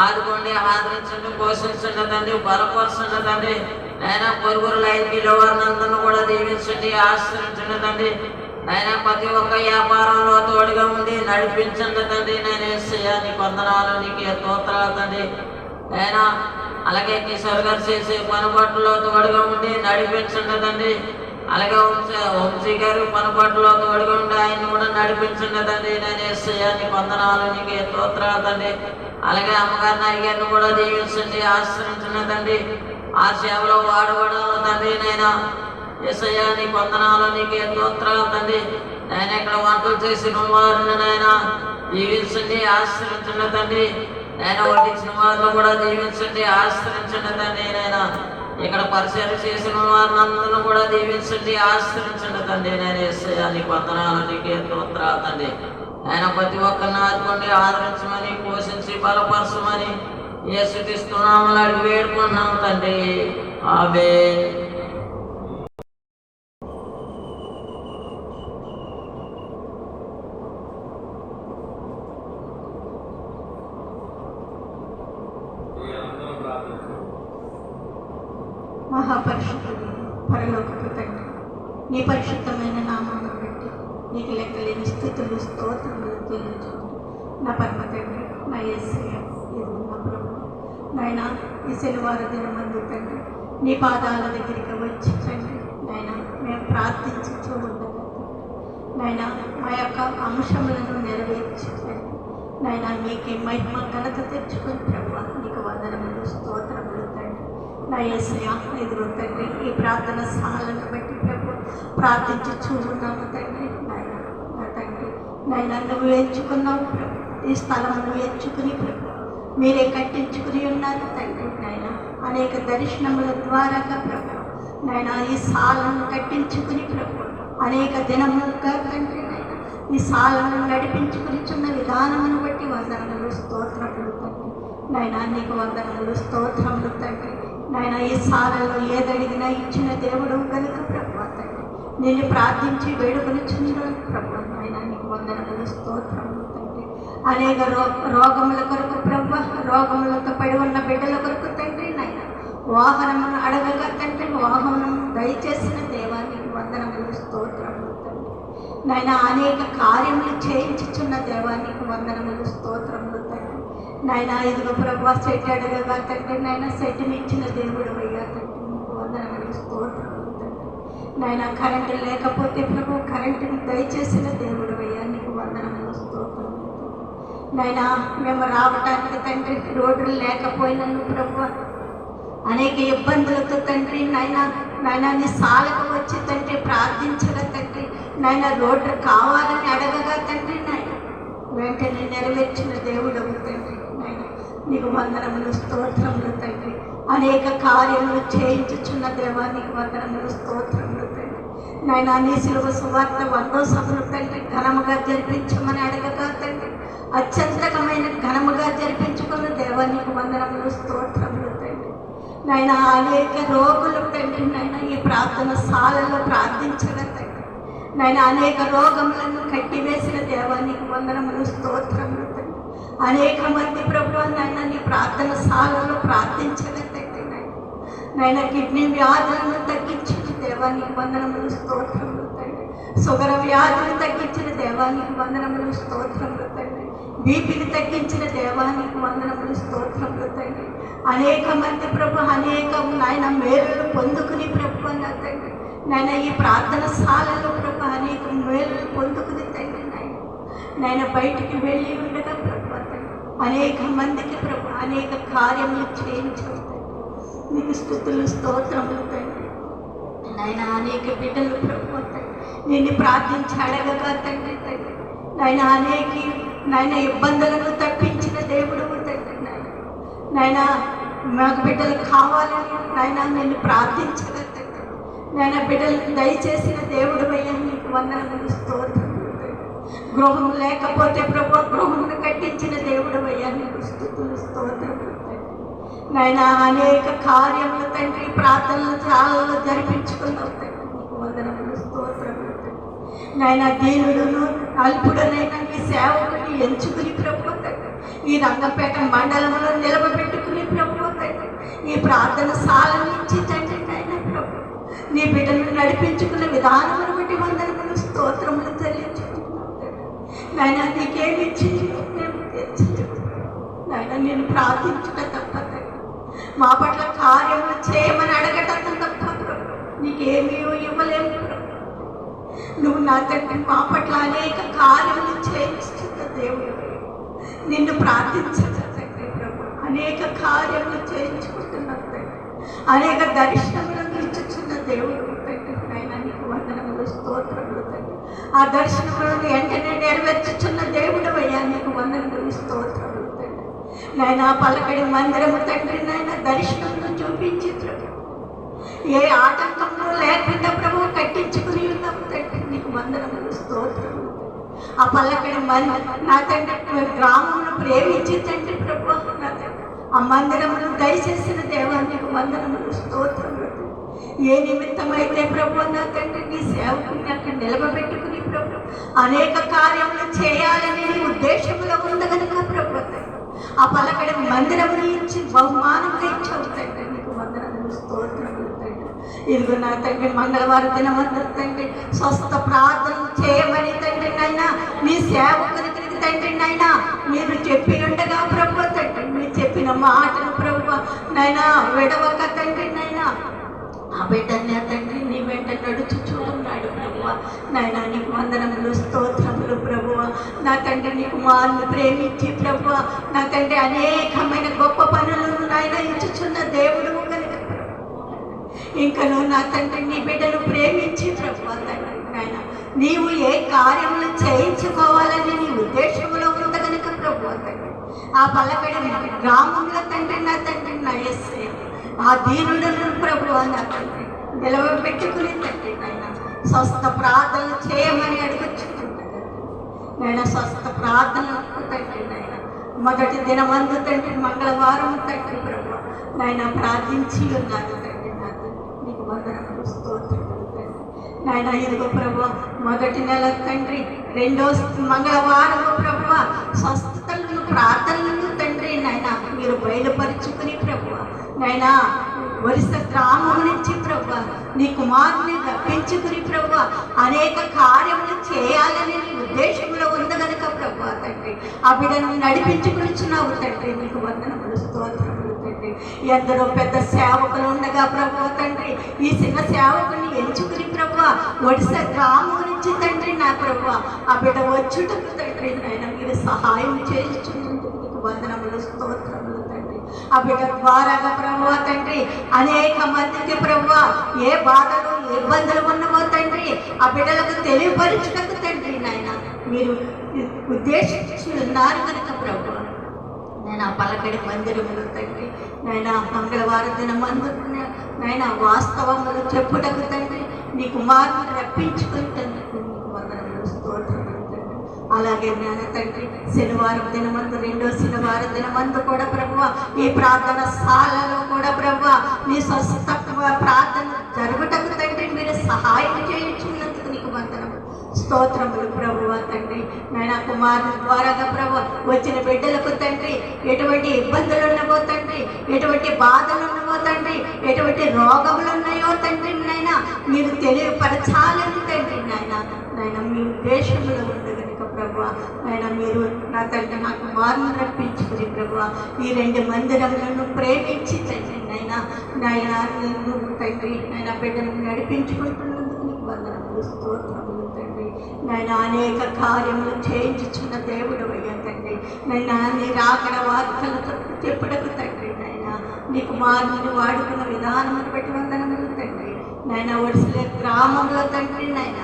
ఆదుకోండి, ఆదరించండి, పోషించండి తండ్రి, బలపరచండి తండ్రి. నేను పొరుగురు లైన్లో వారిని అందరిని కూడా దీవించండి, ఆశ్రయించండి తండ్రి. నేను ప్రతి ఒక్క వ్యాపారంలో తోడుగా ఉండి నడిపించండి తండ్రి. నేను యేసయ్యా నీకు వందనాలు, నీకే స్తోత్రాలు తండ్రి. నేను అలాగే కిషోర్ గారు చేసే పనిపాట్లలో తోడుగా ఉండి నడిపించండి తండ్రి. అలాగే వంశీ గారు పనిపాట్లలో తోడుగా ఉండి ఆయన్ని కూడా నడిపించండి తండ్రి. నేను యేసయ్యా నీకు వందనాలు, నీకే స్తోత్రాలు తండ్రి. అలాగే అమ్మగారిని అయ్యాన్ని కూడా దీవించండి, ఆశ్రయించండి తండ్రి. ఆ సేవలో వాడబడాలి తండ్రి. నేను యేసయ్యా నీకు వందనాలు, నీకే స్తోత్రాలు తండ్రి. నేను ఇక్కడ వంటలు చేసిన వారిని నాయన దీవించండి, ఆశ్రయించండి తండ్రి. నేను వడ్డించిన వారిని కూడా దీవించండి, ఆశ్రయించండి తండ్రి. నేను ఇక్కడ పరిచయం చేసిన వారిని అందరిని కూడా దీవించండి, ఆశ్రయించండి తండ్రి. నేను యేసయ్యా నీకు వందనాలు, నీకే స్తోత్రాలు తండ్రి. ఆయన ప్రతి ఒక్కరిని ఆదుకోండి, ఆదరించమని, పోషించి బలపరచమని యేసుక్రీస్తున్నాము అడిగి వేడుకున్నాం తండ్రి. ఆమేన్. మహాపరిశుద్ధుడు పరలోకపు తండ్రి, నీ పరిశుద్ధమైన నామాన్ని బట్టి నీకు లెక్కలేని స్థుతులు, స్తోత్రములు చెల్లించుకుంటూ నా పరమ తండ్రి, నా యేసయ్య, నా ప్రభు నాయన ఈ శనివార దినమందు తండ్రి నీ పాదాల దగ్గరికి వచ్చి తండ్రి నాయన మేము ప్రార్థించి చూడగా నాయన మా యొక్క అంశములను నెరవేర్చి నాయన నీకే మహిమ ఘనత తెచ్చుకొని ప్రభు నీకు వందనములు, స్తోత్రములు తండ్రి. నా యేసయ్య ఎదురు తండ్రి ఈ ప్రార్థన సహాలను బట్టి ప్రభు ప్రార్థించి చూడున్నాము తండ్రి. నాయన నా తండ్రి నాయన నువ్వు ఎంచుకున్నావు ప్రభు, ఈ స్థలమును ఎంచుకుని ప్రభు మీరే కట్టించుకుని ఉన్నారు తండ్రి. నాయన అనేక దర్శనముల ద్వారా ప్రభు నాయన ఈ సాలను కట్టించుకుని ప్రభు అనేక దినములుగా తండ్రి నాయన ఈ సాలను నడిపించుకుని చిన్న విధానమును బట్టి వందనములు, స్తోత్రములు తండ్రి. నాయనా నీకు వందనములు స్తోత్రములు తండ్రి. నాయన ఈ సాలలో ఏదడిగినా ఇచ్చిన దేవుడు కనుక ప్రభు తండ్రి నిన్ను ప్రార్థించి వేడుకొనిచున్నాను ప్రభు. నాయన నీకు వందనములు స్తోత్రములు తండ్రి. అనేక రోగముల కొరకు ప్రభు, రోగములతో పడి ఉన్న బిడ్డల కొరకు తండ్రి నాయన వాహనమును అడగగా తండ్రి వాహనం దయచేసిన దేవానికి వందనములు స్తోత్రములు తండ్రి. నాయన అనేక కార్యములు చేయించుచున్న దేవానికి వందనములు స్తోత్రములు తండ్రి. నాయన ఇదిగో ప్రభు సెట్ అడగగా తండ్రి నాయన సెట్ని ఇచ్చిన దేవుడు అయ్యా తండ్రి నీకు వందనములు స్తోత్రములు తండ్రి. నాయన కరెంటు లేకపోతే ప్రభు కరెంటుని దయచేసిన దేవుడు అయ్యా నీకు వందనములు స్తోత్రములు తండ్రి. నాయన మేము రావటానికి తండ్రి రోడ్లు లేకపోయినను ప్రభు అనేక ఇబ్బందులతో తండ్రి నాయన నీ సాలకు వచ్చి తండ్రి ప్రార్థించగా తండ్రి నాయన రోడ్డు కావాలని అడగగా తండ్రి నాయన వెంటనే నెరవేర్చిన దేవుడు తండ్రి. నాయన నీకు వందనములు స్తోత్రములు తండ్రి. అనేక కార్యములు చేయించుచున్న దేవానికి వందనములు స్తోత్రములు తండ్రి. నాయన నీ శిలువ సువార్త 100వ సభను తండ్రి ఘనముగా జరిపించమని అడగగా తండ్రి అత్యంతకమైన ఘనముగా జరిపించుకున్న దేవానికి వందనములు స్తోత్రములు తండ్రి. నాయన అనేక రోగులు తండ్రి నాయన ఈ ప్రార్థన సాలలో ప్రార్థించగా తండ్రి నాయన అనేక రోగములను కట్టివేసిన దేవానికి వందనములు స్తోత్రములు తండ్రి. అనేక మంది ప్రభు నాయన నీ ప్రార్థన సాలలో ప్రార్థించగా తండ్రి నాయన కిడ్నీ వ్యాధులను తగ్గించిన దేవానికి వందనములు స్తోత్రములు తండ్రి. షుగర్ వ్యాధులు తగ్గించిన దేవానికి వందనములు స్తోత్రములు తండ్రి. బీపీని తగ్గించిన దేవానికి వందనములు స్తోత్రములు తండ్రి. అనేక మంది ప్రభు అనేక నాయన మేలులు పొందుకుని ప్రభు అన్న తండ్రి నాయన ఈ ప్రార్థన సాలలో ప్రభు అనేక మేలులు పొందుకుని తండ్రి నాయన బయటికి వెళ్ళి ఉండగా ప్రభు తండ్రి అనేక మందికి ప్రభు అనేక కార్యములు చేయించారు నీకు స్తుతులు స్తోత్రములు తండ్రి. నాయన అనేక బిడ్డలు ప్రభు తండ్రి నిన్ను ప్రార్థించి అడగగా తండ్రి నాయన ఇబ్బందులను తప్పించిన దేవుడు తండ్రి నాయన మాకు బిడ్డలు కావాలని నాయన నిన్ను ప్రార్థించగా తండ్రి నాయన బిడ్డలకు దయచేసిన దేవుడు అయ్యా నీకు వందనములు స్తోత్రములు తండ్రి. గృహం లేకపోతే ప్రభు గృహమును కట్టించిన దేవుడు అయ్యా నీకు స్తుతులు స్తోత్రములు తండ్రి. నాయన అనేక కార్యములు తండ్రి ప్రార్థనలు చాలా జరిపించుకున్నావు తండ్రి నీకు వందనములు స్తోత్రములు తండ్రి. నాయన దీనుడును అల్పుడనైనా నీ సేవకుని ఎంచుకుని ప్రభు తండ్రి ఈ రంగంపేట మండలంలో నిలబెట్టుకుని ప్రభు తండ్రి ఈ ప్రార్థన సాలను ఇచ్చి తండ్రి నాయన ప్రభు నీ బిడ్డను నడిపించుకున్న విధానమును బట్టి వందనములు స్తోత్రములు చెల్లించుకుంటున్నాం తండ్రి. నాయన నీకేమి ఇచ్చి మేము తెచ్చలేము నాయన నేను ప్రార్థించుట తప్ప తండ్రి మా పట్ల కార్యములు చేయమని అడగటం తప్ప ప్రభు నీకేమీ ఇవ్వలేము ప్రభు. నువ్వు నా తండ్రి మా పట్ల అనేక కార్యములు చేయిస్తున్న దేవుడు నిన్ను ప్రార్థించగా తండ్రి ప్రభు అనేక కార్యములు చేయించుకుంటున్నావు తండ్రి అనేక దర్శనములను ఇచ్చుచున్న దేవుడు తండ్రి నాయన నీకు వందనములు స్తోత్రములు తండ్రి. ఆ దర్శనములను వెంటనే నెరవేర్చుచున్న దేవుడు అయ్యా నీకు వందనములు స్తోత్రములు తండ్రి. నాయన పలకడి మందిరము తండ్రి నాయన దర్శనమును చూపించి ప్రభు ఏ ఆటంకంలో లేకుండా ప్రభు కట్టించుకుని ఉన్నాము తండ్రి నీకు వందనములు స్తోత్రములు. ఆ పల్లకడి నా తండ్రి గ్రామమును ప్రేమించి తండ్రి ప్రభు నా తండ్రి ఆ మందిరమును దయచేసిన దేవానికి వందనములు స్తోత్రములు. ఏ నిమిత్తమైతే ప్రభు నా తండ్రి నీ సేవకుని అక్కడ నిలబెట్టుకుని ప్రభు అనేక కార్యములు చేయాలని నీ ఉద్దేశంలో ఉంది కనుక ప్రభు ఆ పలకడి మందిరమును ఇచ్చి బహుమానంగా ఇచ్చావు తండ్రి నీకు వందనములు స్తోత్రములు తండ్రి. ఇదిగో నా తండ్రి మంగళవారం దినమంతా తండ్రి స్వస్థ ప్రార్థనలు చేయమని తండ్రి నైనా నీ సేవకునికి తండ్రి నైనా మీరు చెప్పి ఉండగా ప్రభు తండ్రి మీరు చెప్పిన మాటలు ప్రభు నైనా విడవక తండ్రి నైనా ఆ బిడ్డని తండ్రి నీ వెంట నడుచుచూ ఉన్నాడు ప్రభువ. నాయన నీకు వందనములు స్తోత్రములు ప్రభువ. నా తండ్రి నీ కుమారుని ప్రేమించి ప్రభువ నా తండ్రి అనేకమైన గొప్ప పనులను నాయన ఇచ్చుచున్న దేవుడు కనుక ఇంకను నా తండ్రి నీ బిడ్డను ప్రేమించి ప్రభువ తండ్రి నాయన నీవు ఏ కార్యములు చేయించుకోవాలని నీ ఉద్దేశంలో ఉంది కనుక ప్రభువ తండ్రి ఆ పలకడి గ్రామంలో తండ్రి నా యేసయ్య ఆ దీనులను ప్రభువ నా తండ్రి నిలవబెట్టుకుని తండ్రి నాయన స్వస్థ ప్రార్థనలు చేయమని అడుగుచుకుంటాను నాయన స్వస్థ ప్రార్థనలు తండ్రి నాయన మొదటి దినమందు తండ్రి మంగళవారం తండ్రి ప్రభు నాయన ప్రార్థించి ఉన్నాను తండ్రి నా తండ్రి నీకు వందనములు స్తోత్రములు తండ్రి నాయన ఇదిగో ప్రభు మొదటి నెల తండ్రి రెండో మంగళవారము ప్రభు స్వస్థతలను ప్రార్థనలను తండ్రి నాయన మీరు బయలుపరుచుకుని ప్రభు నాయన వరుస గ్రామం నుంచి ప్రభు నీ కుమారుని రప్పించుకుని ప్రభు అనేక కార్యములు చేయాలని నీ ఉద్దేశంలో ఉంది కనుక ప్రభు తండ్రి ఆ బిడ్డను నడిపించుకునిచున్నావు తండ్రి నీకు వందనములు స్తోత్రములు తండ్రి ఎందరో పెద్ద సేవకులు ఉండగా ప్రభు తండ్రి ఈ చిన్న సేవకుని ఎంచుకుని ప్రభు వరుస గ్రామం నుంచి తండ్రి నా ప్రభు ఆ బిడ్డ వచ్చుటకు తండ్రి నాయన మీరు సహాయం చేయించున్నందుకు నీకు వందనములు స్తోత్రములు తండ్రి ఆ బిడ్డ ద్వారాగా ప్రభు తండ్రి అనేక మందికి ప్రభు ఏ బాధలు ఇబ్బందులు ఉన్నవో తండ్రి ఆ బిడ్డలకు తెలియపరచుటకు తండ్రి నాయన మీరు ఉద్దేశించి ఉన్నారు కనుక ప్రభు నేను ఆ పలకడి మందిరములు తండ్రి నాయన మంగళవారం దినమందు నాయన వాస్తవములు చెప్పుటకు తండ్రి నీ కుమారుని రప్పించుకుని తండ్రి నీకు వందనములు స్తోత్రములు తండ్రి అలాగే నాయన తండ్రి శనివారం దినమందు రెండో శనివారం దినమందు కూడా ప్రభు ఈ ప్రార్థన శాలలో కూడా ప్రభు నీ స్వస్థ ప్రార్థన జరుగుటకు తండ్రి మీరు సహాయం చేయించున్నందుకు నీకు వందనములు స్తోత్రములు ప్రభువ తండ్రి నాయన కుమారుని ద్వారాగా ప్రభు వచ్చిన బిడ్డలకు తండ్రి ఎటువంటి ఇబ్బందులు ఉన్నవో తండ్రి ఎటువంటి బాధలు ఉన్నవో తండ్రి ఎటువంటి రోగములు ఉన్నాయో తండ్రి నాయన మీరు తెలియపరచాలని తండ్రి నాయన నాయన మీ ఉద్దేశంలో ఉంది కనుక ప్రభు నాయన మీరు నా తండ్రి నా కుమారుని రప్పించుకుని ప్రభు ఈ రెండు మందిరములను ప్రేమించి తండ్రి నాయన నువ్వు తండ్రి నాయన బిడ్డను నడిపించుకుంటున్నందుకు నీకు వందనములు స్తోత్రములు తండ్రి నాయన అనేక కార్యములు చేయించుచున్న దేవుడు అయ్యా తండ్రి నాయన నీ రాకడ వార్తలతో చెప్పుటకు తండ్రి నాయన నీ కుమారుని వాడుకున్న విధానమును బట్టి వందనములు తండ్రి నాయన ఒడిసిలే గ్రామంలో తండ్రి నాయన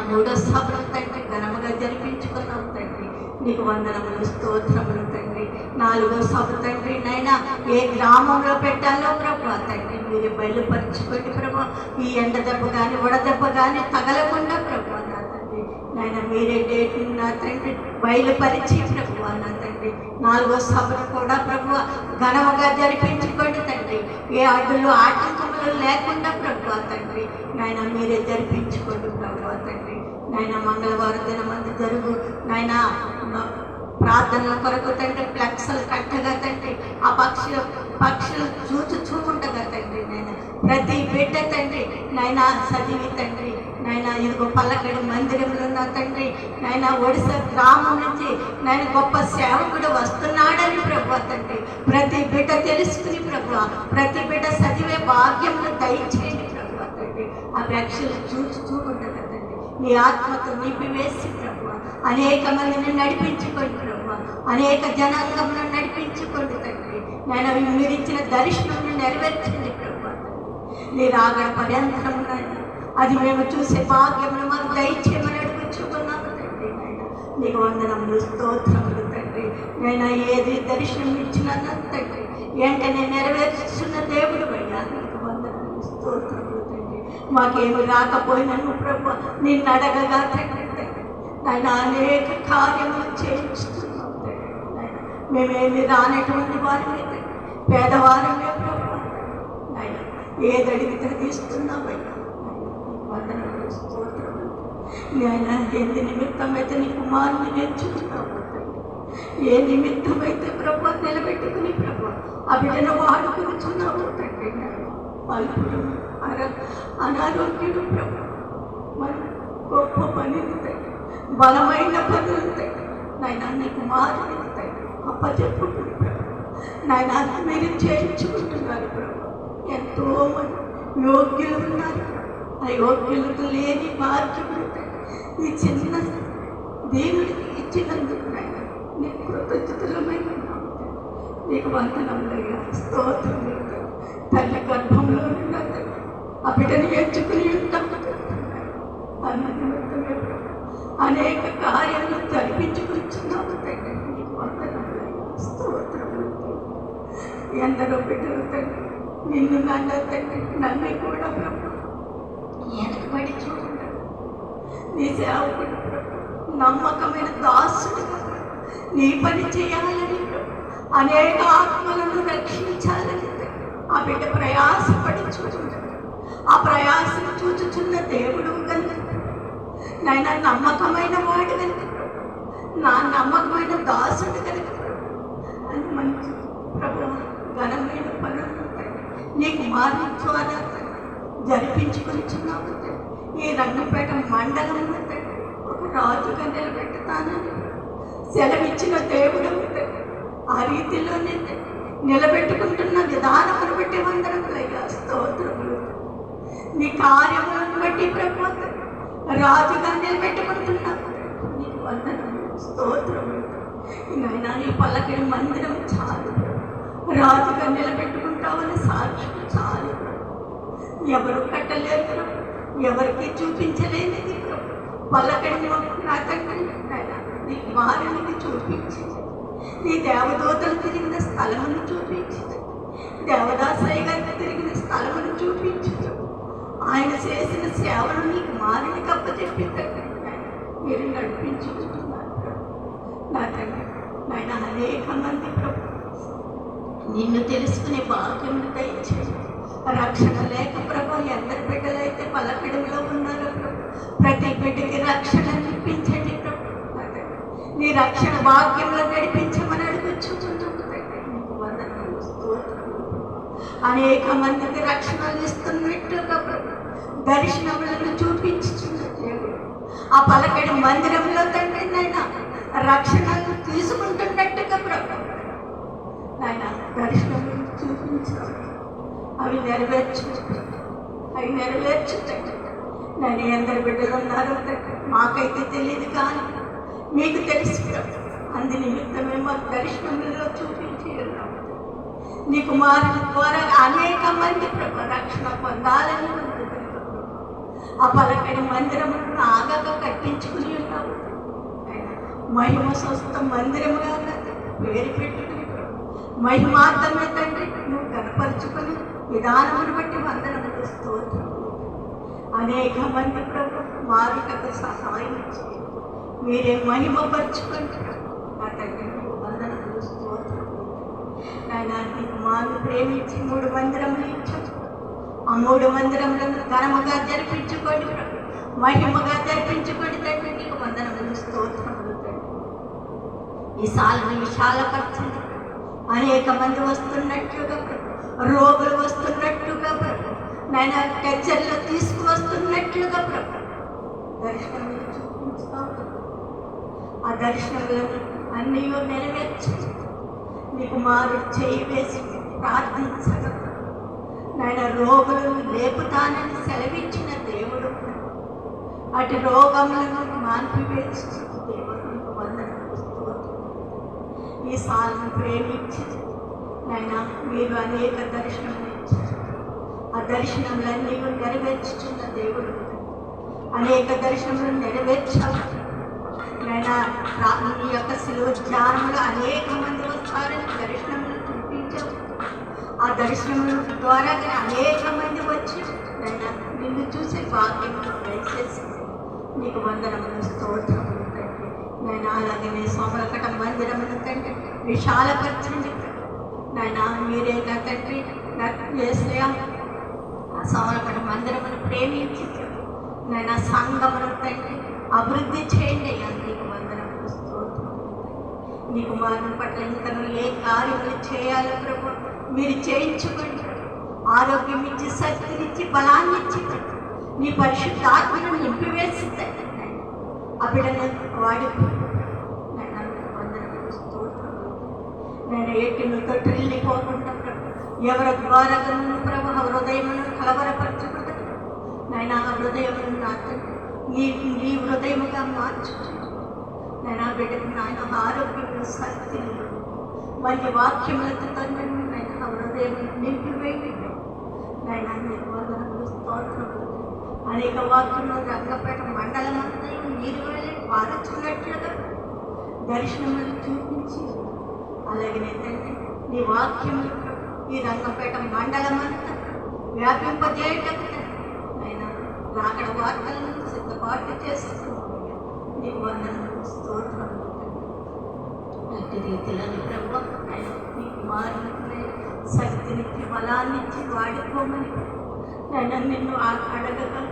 మూడో సభలు తండ్రి ఘనముగా జరిపించుకున్నాం తండ్రి నీకు వందనములు స్తోత్రములు తండ్రి నాలుగో సభ తండ్రి నాయన ఏ గ్రామంలో పెట్టాలో ప్రభు తండ్రి మీరు బయలుపరచుకోండి ప్రభు ఈ ఎండ దెబ్బ కానీ వడదెబ్బ కానీ తగలకుండా ప్రభు నా తండ్రి నాయన మీరే డేట్ నా తండ్రి బయలుపరిచి ప్రభు నా తండ్రి నాలుగో సభను కూడా ప్రభు ఘనముగా జరిపించుకోండి తండ్రి ఏ అడ్డులు ఆటంకములు లేకుండా ప్రభు తండ్రి నాయన మీరే జరిపించుకోండి ప్రభు తండ్రి నాయన మంగళవారం దినమందు జరుగు నాయన ప్రార్థనల కొరకు తండ్రి ఫ్లెక్స్లు కట్టగా తండ్రి ఆ పక్షులు చూచుండగా తండ్రి నాయన ప్రతి బిడ్డ తండ్రి నాయన చదివి తండ్రి నాయన ఇదిగో పల్లకడి మందిరంలో ఉన్న తండ్రి నాయన ఒడిశా గ్రామం నుంచి నాయన గొప్ప సేవకుడు వస్తున్నాడని ప్రభు తండ్రి ప్రతి బిడ్డ తెలుసుకుని ప్రభు ప్రతి బిడ్డ చదివే భాగ్యమును దయచేయండి ప్రభు తండ్రి ఆ పక్షులు చూచుండగా తండ్రి నీ ఆత్మతో నింపివేసి ప్రభు అనేక మందిని నడిపించుకోండి ప్రభు అనేక జనాంగములను నడిపించుకోండి తండ్రి నేను మీరు ఇచ్చిన దర్శనం నెరవేర్చండి ప్రభు నీ రాగడ పర్యంతరము నాయన అది మేము చూసే భాగ్యమును మాకు దయచేయమని అడుగుచుకున్నాము తండ్రి నాయన నీకు వందనములు స్తోత్రములు తండ్రి నేను ఏది దర్శనం ఇచ్చినా తండ్రి వెంటనే నెరవేర్చున్న దేవుడు అయ్యా నీకు వందనములు స్తోత్రములు తండ్రి మాకేమి రాకపోయినను ప్రభు నిన్ను అడగగా తండ్రి నాయన అనేక కార్యములు చేయించుతున్నాం తండ్రి నాయన మేమేమి రానటువంటి వారిని పేదవారమే ప్రభు నాయన ఏది అడిగితే తీస్తున్నామయ్యా వందనములు స్తోత్రములు నాయన ఎందు నిమిత్తమైతే నీ కుమారుని ఎంచుకున్నావు ఏ నిమిత్తమైతే ప్రభు నిలబెట్టుకుని ప్రభు ఆ బిడ్డను వాడుకునిచున్నావు తండ్రి అల్పుడు అనారోగ్యుడు ప్రభు మన గొప్ప పనిని తండ్రి బలమైన పనులు తండ్రి నాయన నీ కుమారుని తండ్రి అప్పచెప్పుకుని ప్రభు నాయన మీరు చేయించుకుంటున్నారు ప్రభు ఎంతో మంది యోగ్యులు ఉన్నారు ఆ యోగ్యులకు లేని మార్గములు ఈ చిన్న దేవుడికి ఇచ్చినందుకు నాయన నీకు కృతజ్ఞతలమైన నీకు వందనములయ్యా స్తోత్రములు తల్లి గర్భంలో ఉన్నది ఆ బిడ్డని ఎంచుకుని ఉంటాము అన్నమే అనేక కార్యాలను జరిపించుకున్నాము తండ్రి నీకు వందనములయ్యా స్తోత్రములు ఎందరో బిడ్డలు తండ్రి నిన్ను నన్న తండ్రి నన్ను కూడా ప్రభు వెనకబడి చూడండి నీ సేవకుడు ప్రభు నమ్మకమైన దాసుడు నీ పని చేయాలని ప్రభు, అనేక ఆత్మలను రక్షించాలని ఆ బిడ్డ ప్రయాసపడి చూచుంటాడు. ఆ ప్రయాసను చూచుచున్న దేవుడు కనుక నాయన నమ్మకమైన వాడు కనుక నా నమ్మకమైన దాసుడు కనుక అని మంచి ప్రభు ఘనమైన పనులు నీకు మార్గ ద్వారా జరిపించుకొనిచున్నావు. ఈ రంగంపేట మండలం ఒక రాజుగా నిలబెట్టుతానని సెలవిచ్చిన దేవుడు ఆ రీతిలోనే నిలబెట్టుకుంటున్న విధానమును బట్టి వందనములయ్యా స్తోత్రములు. నీ కార్యములను బట్టి ప్రభు రాజుగా నిలబెట్టుకుంటున్నావు. నీకు వందనములు స్తోత్రములు. నాయనా నీ పల్లకిడి మందిరం చాలు, రాజుగా నిలబెట్టుకుంటావని సాక్ష్యం చాలు. ఎవరు కట్టలేరు ప్రభు, ఎవరికి చూపించలేనిది ప్రభు. పల్లకిడి నా తండ్రి నీ వారిని చూపించి, నీ దేవదూతలు తిరిగిన స్థలమును చూపించి, దేవదాసయ్య గారికి తిరిగిన స్థలమును చూపించు. ఆయన చేసిన సేవను నీకు మారిని కప్పచెప్పి మీరు నడిపించుకుంటున్నారు నా తండ్రి. నాయన అనేక మంది ప్రభు నిన్ను తెలుసుకునే భాగ్యమును దయచేసి, రక్షణ లేక ప్రభు ఎందరి బిడ్డలైతే పలకడంలో ఉన్నారో ప్రభు, ప్రతి బిడ్డకి రక్షణ అనిపించండి ప్రభు. నీ రక్షణ భాగ్యంలో నడిపించమని అడుగుచుకుంటున్నాను. నీకు వందనములు స్తోత్రములు. అనేక మందికి రక్షణలు ఇస్తున్నట్టుగా ప్రభు దర్శనములను చూపించుచున్న దేవుడు ఆ పలకడి మందిరంలో తండ్రి నాయన రక్షణలు తీసుకుంటున్నట్టుగా ప్రభు నాయన దర్శనములను చూపించాలి. అవి నెరవేర్చుతండి. నేను ఎందరు బిడ్డలు ఉన్నారో మాకైతే తెలియదు, కానీ మీకు తెలుసు ప్రభు. అందు నిమిత్తమే మాకు దర్శనంలో చూపించి ఉన్నాము. నీ కుమారుల ద్వారా అనేక మంది ప్రభు రక్షణ పొందాలని ఆ పలకడి మందిరములను ఆగక కట్టించుకుని ఉన్నాము. మహిమ స్వస్థ మందిరముగా పేరు పెట్టుకుని మహిమార్థమే తండ్రి నువ్వు కనపరుచుకుని విధానమును బట్టి వందనములు స్తోత్రం. అనేక మంది ప్రభు మారుటకు సహాయం ఇచ్చి మీరే మహిమపరుచుకుంటారు నా తండ్రి. వందనములు స్తోత్రం. నాయన నీకు మాను ప్రేమించి 3 మందిరములు ఇచ్చారు. ఆ 3 మందిరములను ఘనముగా జరిపించుకోండి ప్రభు, మహిమగా జరిపించుకోండి తండ్రి. నీకు వందనములు స్తోత్రములు తండ్రి. ఈ సాలను విశాలపరచండి. అనేక మంది వస్తున్నట్లుగా ప్రభు, రోగులు వస్తున్నట్టుగా ప్రభు, నాయన టెచ్చర్లో తీసుకువస్తున్నట్లుగా ప్రభు దర్శనములు చూపించుతావు. ఆ దర్శనములను అన్నీ నెరవేర్చి నీకు మారు చేయి వేసి ప్రార్థించగా నాయన రోగులను లేపుతానని సెలవిచ్చిన దేవుడు అటు రోగములను మాన్పివేసి దేవుడు వందనములు స్తోత్రం. ఈ సాలను ప్రేమించి నాయన మీరు అనేక దర్శనములు ఇచ్చారు. ఆ దర్శనములన్నీ నెరవేర్చుచున్న దేవుడు అనేక దర్శనములు నెరవేర్చాలి. నాయన నీ యొక్క శిలువ ధ్యానములు అనేక మంది వస్తారని దర్శనములు చూపించావు. ఆ దర్శనముల ద్వారా అనేక మంది వచ్చి నాయన నిన్ను చూసే భాగ్యం దయచేసి నీకు వందనములు స్తోత్రములు తండ్రి. నాయన అలాగనే సోమలకట మందిరమును తండ్రి విశాలపరచండి నాయన. మీరే నా తండ్రి యేసయ్యా ఆ సోమలకట మందిరమును ప్రేమించి నాయన సంఘమును తండ్రి అభివృద్ధి చేయండి అయ్యా. నీకు వందనములు స్తోత్రం. నీ కుమారుని పట్ల ఇంతను ఏ కార్యములు చేయాలో ప్రభు మీరు చేయించుకోండి. ఆరోగ్యం ఇచ్చి, శక్తినిచ్చి, బలాన్ని ఇచ్చి నీ పరిశుద్ధాత్మను నింపివేసి ఆ బిడ్డను వాడి వందనములు స్తోత్రం. నేను ఎట్టినతో ట్రిల్లిపోకుండా ప్రభు ఎవరి ద్వారా ప్రభు హృదయమును కలవరపరచకుండా నాయన ఆ హృదయమును నాతో నీ హృదయముగా మార్చు నేను ఆ బిడ్డకు నాయన ఆరోగ్యములు, శక్తిని మళ్ళీ వాక్యములతో తండ్రి నాయన ఆ హృదయం నింపివేయండి నాయన. నీకు వందనములు స్తోత్రములు. అనేక వాక్యంలో రంగపేట మండలం అంతా నీరు వెళ్ళి పారుచున్నట్లుగా దర్శనములు చూపించి అలాగనే తండ్రి నీ వాక్యములు ఈ రంగపేట మండలం అంతా వ్యాపింపజేయటం ఆయన రాకడ వార్తలను సిద్ధపాటు చేస్తున్నాను. నీకు వందనములు స్తోత్రములు. అట్టి రీతిలోని ప్రభు ఆయన మీ కుమారుని శక్తినిచ్చి బలాన్నిచ్చి వాడుకోమని నేను నిన్ను అడగగలను.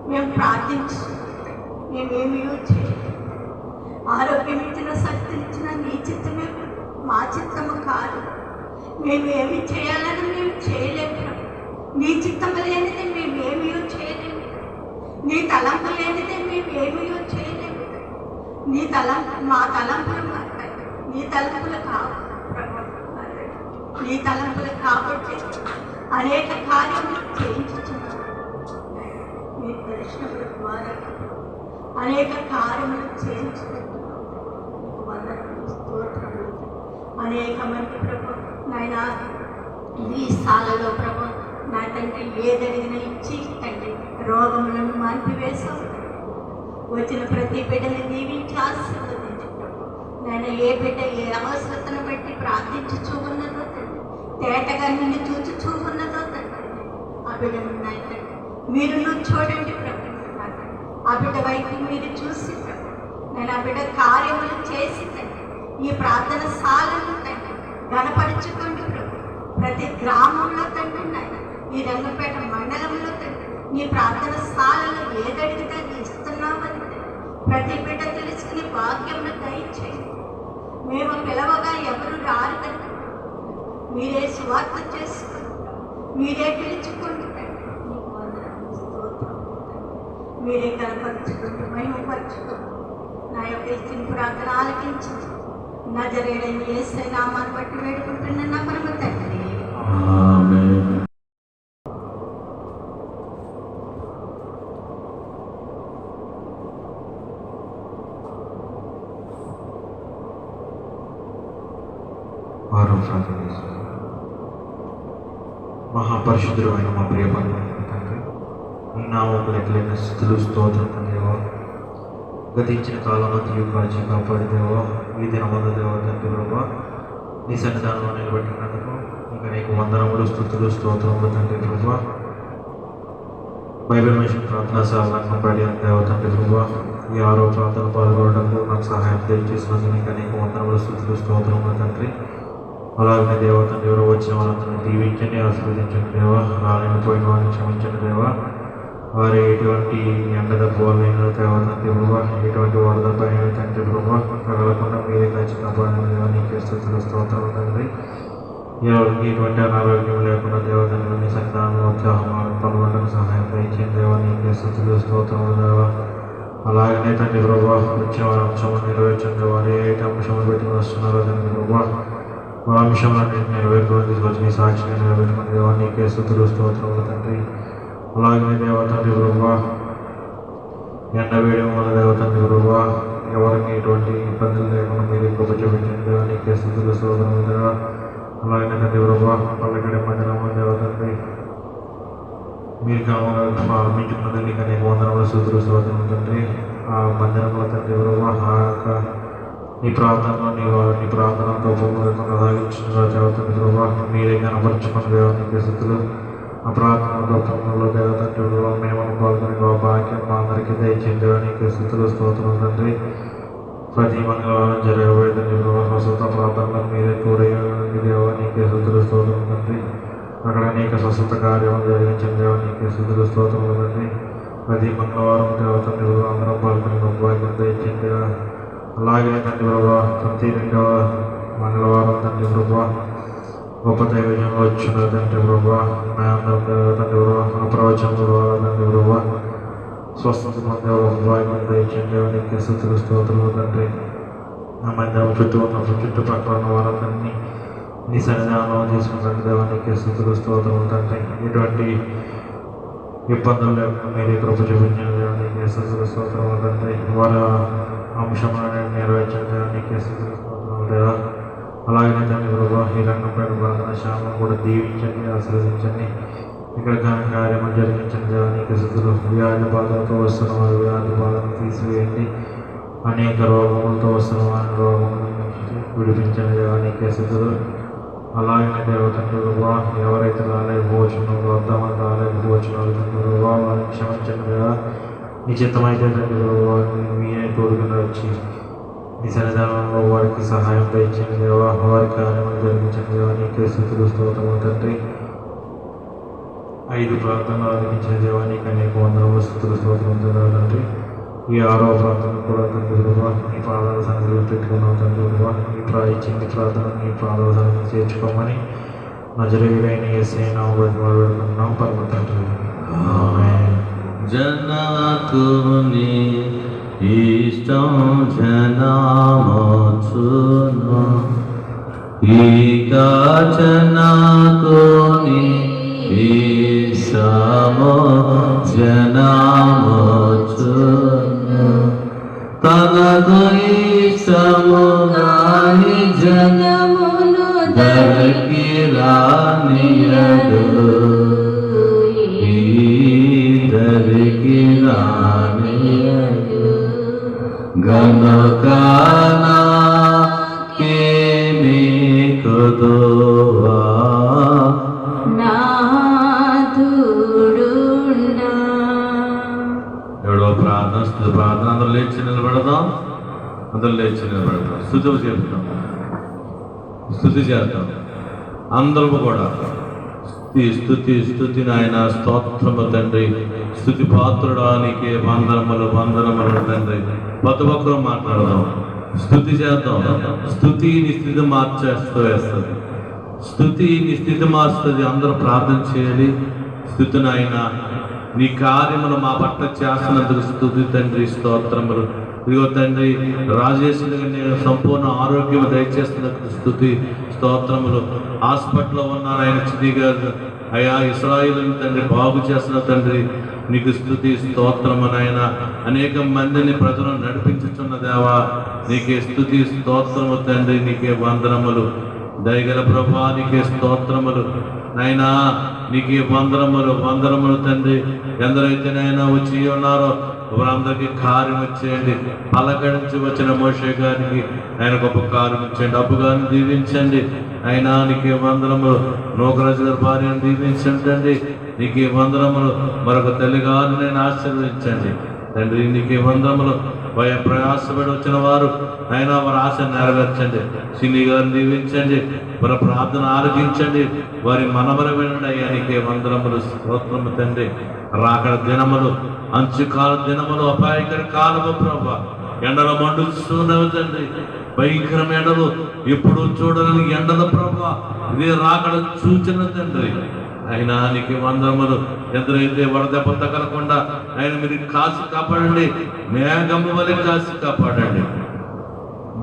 మేము ప్రార్థించు, మేమేమీ చేయలేము. ఆరోగ్యం ఇచ్చిన, శక్తినిచ్చిన నీ చిత్తమే, మా చిత్తము కాదు. మేము ఏమి చేయాలని మేము చేయలేము ప్రభు. నీ చిత్తము లేనిదే మేమేమీ చేయలేము. నీ తలంపు లేనిదే మేమేమీ చేయలేము. నీ తలంపు మా తలంపులు మాట్లాడు. నీ తలంపులు కావు ప్రభు. నీ తలంపులు కాబట్టి అనేక కార్యములు చేయించుతున్నాను. మీ దర్శనముల ద్వారా అనేక కార్యములు చేయించుకుంటున్నాను. వందనములు, స్తోత్రములు. అనేక మంది ప్రభు నాయన ఈ స్థాలలో ప్రభు నా తండ్రి ఏదడిగినా ఇచ్చి తండ్రి రోగములను మాన్పివేశావు. వచ్చిన ప్రతి బిడ్డని దీవించి ఆశీర్వదించు ప్రభు. నేను ఏ బిడ్డ ఏ అవసరతను బట్టి ప్రార్థించుచూ ఉన్నదో తండ్రి, తేటగా నిన్ను చూచుచూ ఉన్నదో తండ్రి, ఆ బిడ్డను నా తండ్రి మీరు చూడండి ప్రభు. ఆ బిడ్డ వైపు మీరు చూసి ప్రభు నేను ఆ బిడ్డ కార్యములు చేసి తండ్రి ఈ ప్రార్థన శాలను తండ్రి గణపరుచుకోండి ప్రభు. ప్రతి గ్రామంలో తండ్రి నాయన, ఈ రంగపేట మండలంలో తండ్రి నీ ప్రార్థన శాలలో ఏదడిగితే ఇస్తున్నామని ప్రతి బిడ్డ తెలుసుకుని భాగ్యమును దయచేయండి. మేము పిలవగా ఎవరు రారు తండ్రి, మీరే సువార్త చేసుకుంటాం, మీరే పిలుచుకోండి తండ్రి. నీకు వందనములు, స్తోత్రములు తండ్రి. మీరే కనపరుచుకుంటూ మహిమపరుచుకోండి. నా యొక్క ఇచ్చిన ప్రార్థన ఆలకించింది నజరేయుడైన యేసయ్య నామాన్ని బట్టి వేడుకుంటున్న నా పరమ తండ్రి. ఆమేన్. వారు ప్రార్థన చేస్తారు. మహాపరిశుద్ధుడు అయిన మా ప్రియ తండ్రి, నీ నామములు ఎట్లయిన స్థితులు స్తోత్రం తండ్రివా. గతించిన కాలమంతయు కాచి కాపాడిదేవా, ఈ దినమందు దేవా తండ్రి ప్రభా నీ సన్నిధానంలో నిలబెట్టినందుకు ఇంకా నీకు వందనములు, స్తుతులు, స్తోత్రములు తండ్రి ప్రభా. బైబిల్ మిషన్ ప్రార్థనా సభలను పడి దేవ తండ్రి ప్రభా ఈ 6వ ప్రార్థన పాల్గొనడానికి నాకు సహాయం తెలియజేసినందుకు ఇంకా నీకు వందనములు, స్తుతులు, స్తోత్రములు తండ్రి. అలాగే దేవ తండ్రి ఎవరో వచ్చిన వాళ్ళందరినీ దీవించండి, ఆశీర్వదించండి దేవా. రాలేని పోయిన వారిని క్షమించండి దేవా. వారు ఎటువంటి ఎండ దెబ్బలైన దేవ తండ్రి ప్రభా, ఎటువంటి వరద పైన తండ్రి ప్రభా తగలకుండా మీరే కాచి కాపాడిన దేవా నీకే స్తుతులు, స్తోత్రం తండ్రి. ఎవరికి ఎటువంటి అనారోగ్యం లేకుండా దేవతను నీ సన్నిధానంలో ఉత్సాహం పాల్గొనడానికి సహాయం దయచేయండి దేవా నీకే స్తుతులు, స్తోత్రములు దేవా. అలాగనే తండ్రి ప్రభా వచ్చే వారి అంశం నెరవేర్చండి. వారు ఏ అంశములు పెట్టుకుని వస్తున్నారో తండ్రి ప్రభా వారి అంశంలో నెరవేర్పులను తీసుకొచ్చి నీ సాక్షిగా నెరవేర్చుకుని దేవా నీకే స్తుతులు, స్తోత్రములు తండ్రి. అలాగే దేవ తండ్రి ప్రభా ఎండ వేయడం వల్ల దేవ తండ్రి ప్రభా ఎవరికి ఎటువంటి ఇబ్బందులు లేకుండా మీరు గొప్ప చూపించండి దేవా నీకే స్తుతులు, స్తోత్రములు దేవా. అలాగే తండ్రి ప్రభా పల్లెకడి మందిరము దేవ తండ్రి మీరు కావాలని ప్రారంభించుకున్నది నీకు అనేక వందనములు, స్తుతులు, స్తోత్రములు తండ్రి. ఆ మందిరంలో తండ్రి ప్రభా ఆ యొక్క నీ ప్రార్థనలో నీ ప్రార్థనతో కొనసాగించిన దేవ తండ్రి ప్రభా మీరే కనపరుచుకున్న దేవ నీకే స్తుతులు. ఆ ప్రార్థన గొప్పంలో దేవ తండ్రి మేము పాల్గొని భాగ్యం మా అందరికీ దయచేయండి దేవా నీకే స్తుతులు, స్తోత్రం తండ్రి. ప్రతి మంగళవారం జరగబోయే తండ్రి ప్రభా స్వస్థత ప్రార్థనలో మీరే తోడయ్యండి దేవా నీకే స్తుతులు, స్తోత్రం తండ్రి. అక్కడ అనేక స్వస్థత కార్యములు జరిగించండి దేవా నీకే స్తుతులు, స్తోత్రములు తండ్రి. ప్రతి మంగళవారం దేవ తండ్రి ప్రభా అందరం పాల్గొని భాగ్యం దయచేయండి దేవా. అలాగే తండ్రి ప్రభా ప్రతి 2వ మంగళవారం తండ్రి ప్రభా గొప్ప దైవజంలో వచ్చిన తండ్రి ప్రభా అందరం తండ్రి ప్రభా ప్రవచనం ద్వారా తండ్రి ప్రభా స్వస్థత పొందే భాగ్యం దయచేయండి నీకే స్తుతులు, స్తోత్రములు తండ్రి. ఆ మందిరం చుట్టూ ఉన్న చుట్టుపక్కల ఉన్న వారందరినీ నీ సన్నిధానంలో తీసుకున్నట్టు దేవా నీకే స్తుతులు, స్తోత్రములు తండ్రి. ఎటువంటి ఇబ్బందులు లేకుండా మీరే కృప చూపించండి దేవా నీకే స్తుతులు, స్తోత్రములు తండ్రి. వారి అంశంలో నెరవేర్చండి దేవా నీకే స్తుతులు, స్తోత్రములు దేవా. అలాగే తండ్రి ప్రభా ఈ రంగంపేట ప్రార్థన శాలను కూడా దీవించండి, ఆశీర్వదించండి. ఇక్కడ కార్యములు జరిగించండి దేవా నీకే స్తుతులు. వ్యాధి బాధలతో వస్తున్న వారి వ్యాధి బాధను తీసివేయండి. అనేక రోగములతో వస్తున్న వారి రోగములను విడిపించండి దేవా నీకే స్తుతులు. అలాగే దేవ తండ్రి ప్రభా ఎవరైతే రాలేకపోవచ్చున్నారో అర్థమని రాలేకపోవచ్చున్నారో తండ్రి ప్రభా వారిని క్షమించండి దేవా. నీ చిత్తమైతే తండ్రి ప్రభా మీరే తోడుకుని వచ్చి ఈ సన్నిధానంలో వారికి సహాయం దయచేయండి దేవా, వారి కార్యములు జరిగించండి దేవా. నీకే స్థుతులు స్తోత్రము తండ్రి. 5 ప్రార్థనలు ఆలకించిన దేవా, నీకు అనేక వందనములు స్థుతులు స్తోత్రం తండ్రి. ఈ 6వ ప్రార్థన కూడా తండ్రి దేవా, నీ పాదాల సన్నిధిలో పెట్టుకున్నావు తండ్రి దేవా. ఈ ప్రార్థన నీ పాదాల సన్నిధిలో చేర్చుకోమని నజరేయుడైన యేసయ్య నామములో వేడుకుంటున్నాం పరమ తండ్రి. ఆమేన్. జనకుని ఇష్టం జనమచును, ఇక జనకుని ఇష్టము జనమచును, తనకు ఇష్టముగాని జనమును దరికి రానియడు, దరికి రానియడు, గనుక నాకేమి కొదువా నాథుడుండా. 7వ ప్రార్థన అందరూ లేచి నిలబడదాం. స్తుతి చేద్దాం, స్తుతి చేద్దాం అందరము కూడా. స్తుతి నాయన, స్తోత్రము తండ్రి. స్తుతి పాత్రుడానికి వందనములు తండ్రి. ప్రతి ఒక్కరూ మాట్లాడదాం, స్తుతి చేద్దాం. స్తుతి నీ స్థితి వేస్తుంది. స్తుతి నీ స్థితి మార్చుతుంది. అందరూ ప్రార్థన చేయాలి. స్తుతి నాయన, నీ కార్యములు మా పట్ల చేస్తున్నందుకు స్తుతి తండ్రి, స్తోత్రములు. ఇదిగో తండ్రి, రాజేశ్వరి నేను సంపూర్ణ ఆరోగ్యం దయచేస్తున్నందుకు స్తుతి స్తోత్రములు. హాస్పిటల్లో ఉన్నారు ఆయన చిది గారు, అయా ఇశ్రాయేలుని తండ్రి బాగు చేస్తున్న తండ్రి, నీకు స్తుతి స్తోత్రము నాయన. అనేక మందిని ప్రజలను నడిపించుచున్న దేవా, నీకే స్తుతి స్తోత్రము తండ్రి. నీకే వందనములు దయగల ప్రభా, నీకే స్తోత్రములు నాయనా. నీకే వందనములు తండ్రి. ఎందరైతే నాయన వచ్చి ఉన్నారో వారందరికీ కార్యం ఇచ్చేయండి. పలక నుంచి వచ్చిన మోషే గారికి ఆయన గొప్ప కార్యం ఇచ్చేయండి. అప్పు గారిని దీవించండి అయినా. నీకే వందనములు. నూకరాజు గారి భార్యను దీవించండి. నీకే వందనములు. మరొక తల్లి గారిని నేను ఆశీర్వదించండి తండ్రి. నీకే వందనములు. ప్రయాసపడి వచ్చిన వారు అయినా వారి ఆశ నెరవేర్చండి. సిని గారిని దీవించండి. వారి ప్రార్థన ఆలోచించండి. వారి మనమల వినండి అయ్యా. నీకే వందనములు, స్తోత్రము తండ్రి. రాకడ దినములు, అంచుకాల దినములు, అపాయకర కాలము ప్రభా. ఎండలు మండుస్తున్నవి తండ్రి. భయంకరం ఎండలు, ఎప్పుడు చూడని ఎండలు ప్రభా. ఇది రాకడ సూచన తండ్రి. అయినా నీకు వందనములు. ఎందరైతే వడదెబ్బ తగలకుండా ఆయన మీరు కాసి కాపాడండి. మేఘము వలె కాసి కాపాడండి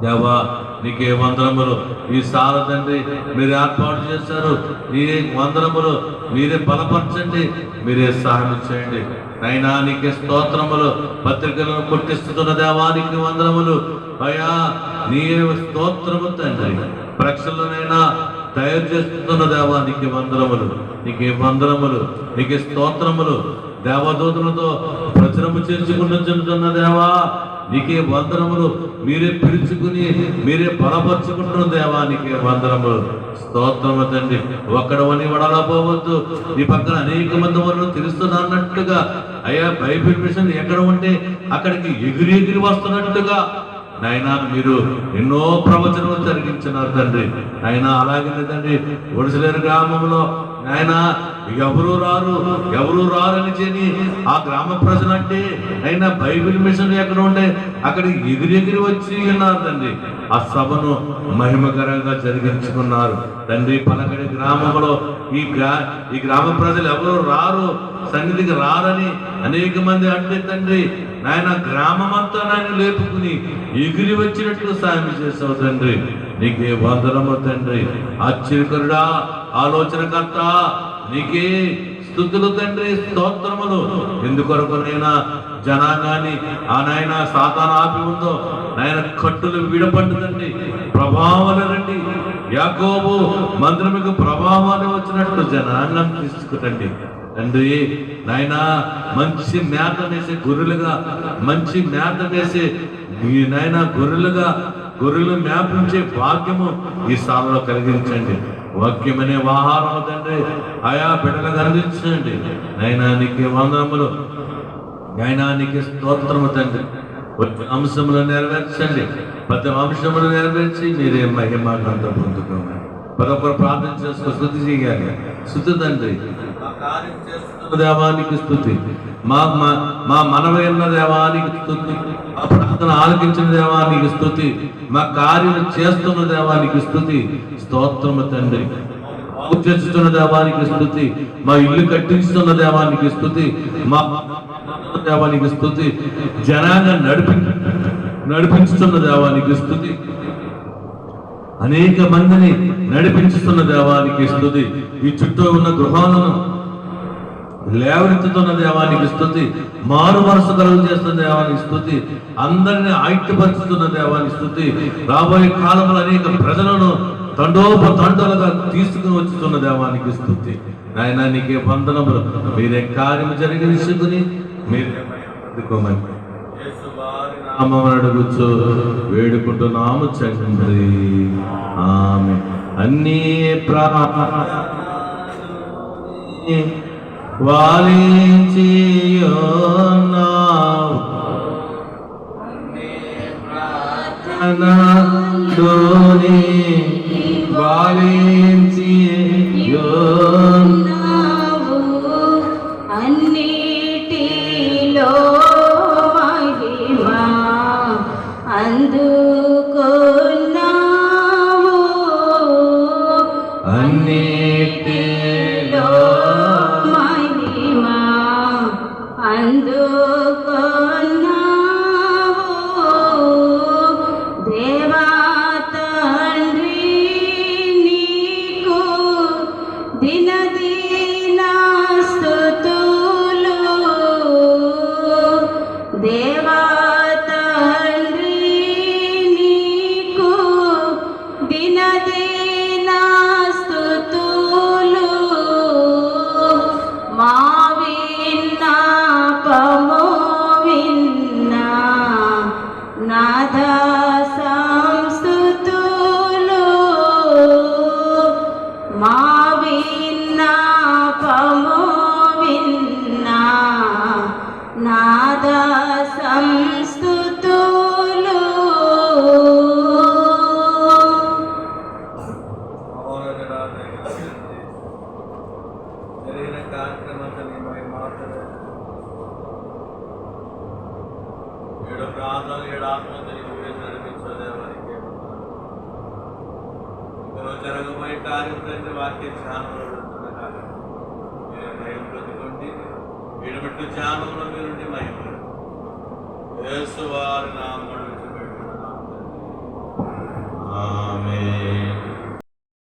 దేవా. నీకే వందనములు. ఈ సాల తండ్రి మీరు ఏర్పాటు చేశారు. ఈ వందనములు మీరే బలపరచండి, మీరే సహాయం చేయండి అయినా. నీకే స్తోత్రములు. పత్రికలను కొట్టిస్తున్న దేవానికి వందనములు అయ్యా. నీవే స్తోత్రము తండ్రి. పరీక్షలనైనా తయారు చేస్తున్న దేవానికి వందనములు. నీకే వందనములు, నీకే స్తోత్రములు. దేవదూతలతో ప్రచురము చేర్చుకున్న దేవా, నీకే వందనములు. మీరే పిలుచుకుని మీరే బలపరుచుకుంటున్న దేవా, నీకే వందనములు, స్తోత్రము తండ్రి. ఒక్కడవని వడలపోవద్దు. ఈ పక్కన అనేక మంది వరకు తెలుస్తున్నట్టుగా అయ్యా, బైబిల్ మిషన్ ఎక్కడ ఉంటే అక్కడికి ఎగిరి వస్తున్నట్టుగా నాయనా మీరు ఎన్నో ప్రవచనాలు జరిగించినారు తండ్రి. అయినా అలాగే తండ్రి, ఒడిసలేరు గ్రామంలో ఆయన ఎవరు రారని చెప్పి ఆ గ్రామ ప్రజలంటే అయినా బైబిల్ మిషన్ ఎక్కడ ఉంటే అక్కడ ఎగిరి వచ్చి ఉన్నారు తండ్రి. ఆ సభను మహిమకరంగా జరిగించుకున్నారు తండ్రి. పలకడి గ్రామంలో ఈ గ్రామ ప్రజలు ఎవరు రారు, సన్నిధికి రారని అనేక మంది అంటే తండ్రి, నాయన గ్రామం అంతా నాయన లేపుకుని ఎగిరి వచ్చినట్లు సాయం చేసావు తండ్రి. నీకే వందనము తండ్రి. ఆశ్చర్యకరుడా, ఆలోచనకర్త, నీకే స్తుతులు తండ్రి, స్తోత్రములు. ఎందుకొరకునైనా జనాంగాన్ని ఆ నాయన సాతాను ఆపి ఉందో నాయన కట్టులు విడపడ్డదండి. ప్రభావాలు రండి. యాకోబు మందిరముకు ప్రభావాలు వచ్చినట్టు జనాంగం తీసుకురండి తండ్రి. నాయన మంచి మేత వేసే గొర్రెలుగా, మంచి మేత వేసే నాయన గొర్రెలు మేపించే భాగ్యము ఈ సాలలో కలిగించండి. వాక్యమనే ఆహారం తండ్రి ఆయా బిడ్డలకు అందించండి. నైనా నీకే వందనములు, నైనా నీకే స్తోత్రము తండ్రి. వచ్చే అంశములు నెరవేర్చండి, ప్రతి అంశములు నెరవేర్చి మీరే మహిమ గంట పొందుకోమని మరొకరు ప్రార్థన చేసుకో. స్తుతి చేయాలి. స్తుతి తండ్రి, మా కార్యం చేస్తున్న దేవానికి స్తుతి, మా మనవైన దేవానికి స్తుతి, మా ప్రార్థన ఆలకించిన దేవానికి స్తుతి, మా కార్యం చేస్తున్న దేవానికి స్తుతి. స్తోత్రము తండ్రి. బాగు చేస్తున్న దేవానికి స్తుతి, మా ఇల్లు కట్టిస్తున్న దేవానికి స్తుతి, మా దేవానికి స్తుతి, జనాన్ని నడిపించుతున్న దేవానికి స్తుతి, అనేక మందిని నడిపించుతున్న దేవానికి స్తుతి, ఈ చుట్టూ ఉన్న గృహాలను లేవనెత్తుతున్న దేవానికి స్తుతి, మారు మనసు కలుగు చేస్తున్న దేవానికి స్తుతి, అందరినీ ఆయుక్తపరుచుతున్న దేవానికి స్తుతి, రాబోయే కాలంలో అనేక ప్రజలను తండోపతండలుగా తీసుకుని వచ్చుతున్న దేవానికి స్తుతి. నాయన నీకే వందనములు. మీరే కార్యము జరిగించుకుని మీరే అందుకోమని నామమున అడుగుచు వేడుకుంటున్నాము తండ్రి. ఆమేన్. అన్నీ వాలించియున్నావు, ప్రార్థనలోని వాలించియున్నావు, అన్నిటిలో మహిమ అందుకున్నావు, అన్నిటిలో మహిమ అందుకున్నావు. దేవా తండ్రి నీకు దినదిన స్తుతులు, దేవా తండ్రి నీకు దినదిన స్తుతులు. మా విన్నపము విన్నా నాద సంస్తుతులు, మా విన్నపము విన్నా నాద సంస్తుతులు. జరిగిన కార్యక్రమంతో ఏడు ప్రాంతాలు ఏడు ఆత్మతో నడిపించదేవానికి జరగబోయే కార్యక్రమం వాక్య ధ్యానంలో మయం ప్రతికొండి ఏడుబెట్టు ధ్యానంలో మీరుండి మయం యేసు వారి నామములో